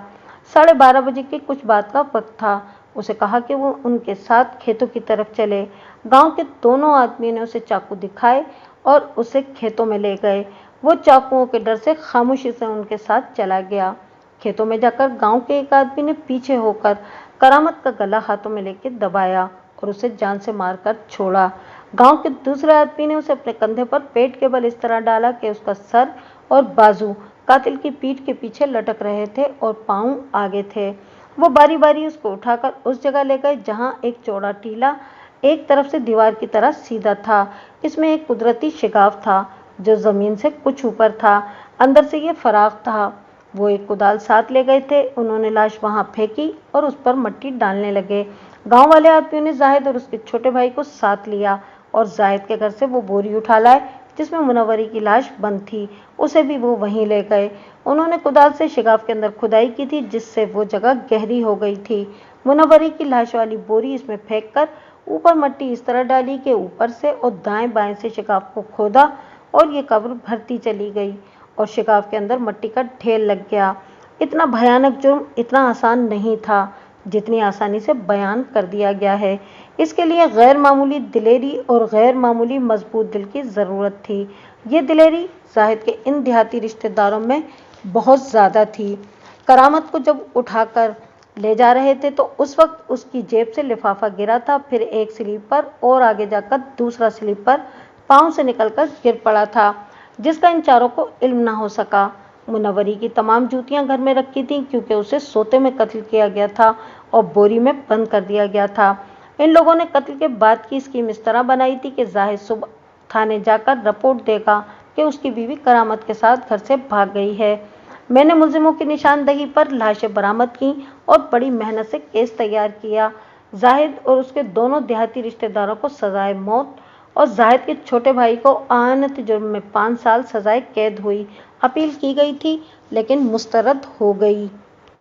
12:30 بجے کے کچھ بعد کا وقت تھا۔ اسے کہا کہ وہ ان کے ساتھ کھیتوں کی طرف چلے۔ گاؤں کے دونوں آدمیوں نے اسے چاقو دکھائے اور اسے کھیتوں میں لے گئے۔ وہ چاقوؤں کے ڈر سے خاموشی سے ان کے ساتھ چلا گیا۔ کھیتوں میں جا کر گاؤں کے ایک آدمی نے پیچھے ہو کر کرامت کا گلا ہاتھوں میں لے کے دبایا اور اسے جان سے مار کر چھوڑا۔ گاؤں کے دوسرے آدمی نے اسے اپنے کندھے پر پیٹ کے بل اس طرح ڈالا کہ اس کا سر اور بازو قاتل کی پیٹھ کے پیچھے لٹک رہے تھے اور پاؤں آگے تھے۔ وہ باری باری اس کو اٹھا کر اس جگہ لے گئے جہاں ایک چوڑا ٹیلا ایک طرف سے دیوار کی طرح سیدھا تھا۔ اس میں ایک قدرتی شگاف تھا جو زمین سے کچھ اوپر تھا، اندر سے یہ فراخ تھا۔ وہ ایک کدال ساتھ لے گئے تھے۔ انہوں نے لاش وہاں پھینکی اور اس پر مٹی ڈالنے لگے۔ گاؤں والے آدمیوں نے زاہد اور اس کے چھوٹے بھائی کو ساتھ لیا اور زاہد کے گھر سے وہ بوری اٹھا لائے جس میں منوری کی لاش بند تھی، اسے بھی وہ وہیں لے گئے۔ انہوں نے کدال سے شگاف کے اندر کھدائی کی تھی جس سے وہ جگہ گہری ہو گئی تھی۔ منوری کی لاش والی بوری اس میں پھینک کر اوپر مٹی اس طرح ڈالی کہ اوپر سے اور دائیں بائیں سے شگاف کو کھودا اور یہ قبر بھرتی چلی گئی اور شگاف کے اندر مٹی کا ڈھیر لگ گیا۔ اتنا بھیانک جرم اتنا آسان نہیں تھا جتنی آسانی سے بیان کر دیا گیا ہے۔ اس کے لیے غیر معمولی دلیری اور غیر معمولی مضبوط دل کی ضرورت تھی۔ یہ دلیری زاہد کے ان دیہاتی رشتہ داروں میں بہت زیادہ تھی۔ کرامت کو جب اٹھا کر ले जा रहे थे तो उस वक्त उसकी जेब से लिफाफा गिरा था। फिर एक स्लीपर और आगे जाकर दूसरा स्लीपर पाँव से निकलकर गिर पड़ा था, जिसका इन चारों को इल्म न हो सका। मुनव्वरी की तमाम जूतियां घर में रखी थीं क्योंकि उसे सोते में कत्ल किया गया था और बोरी में बंद कर दिया गया था। इन लोगों ने कत्ल के बाद की स्कीम इस तरह बनाई थी कि जाहिद सुबह थाने जाकर रिपोर्ट देगा कि उसकी बीवी करामत के साथ घर से भाग गई है। मैंने मुलजिमों की निशानदही पर लाशें बरामद की और बड़ी मेहनत से केस तैयार किया। जाहिद और उसके दोनों देहाती रिश्तेदारों को सजाए मौत और जाहिद के छोटे भाई को आनत जुर्म में 5 साल सजाए कैद हुई। अपील की गई थी लेकिन मुस्तरद हो गई।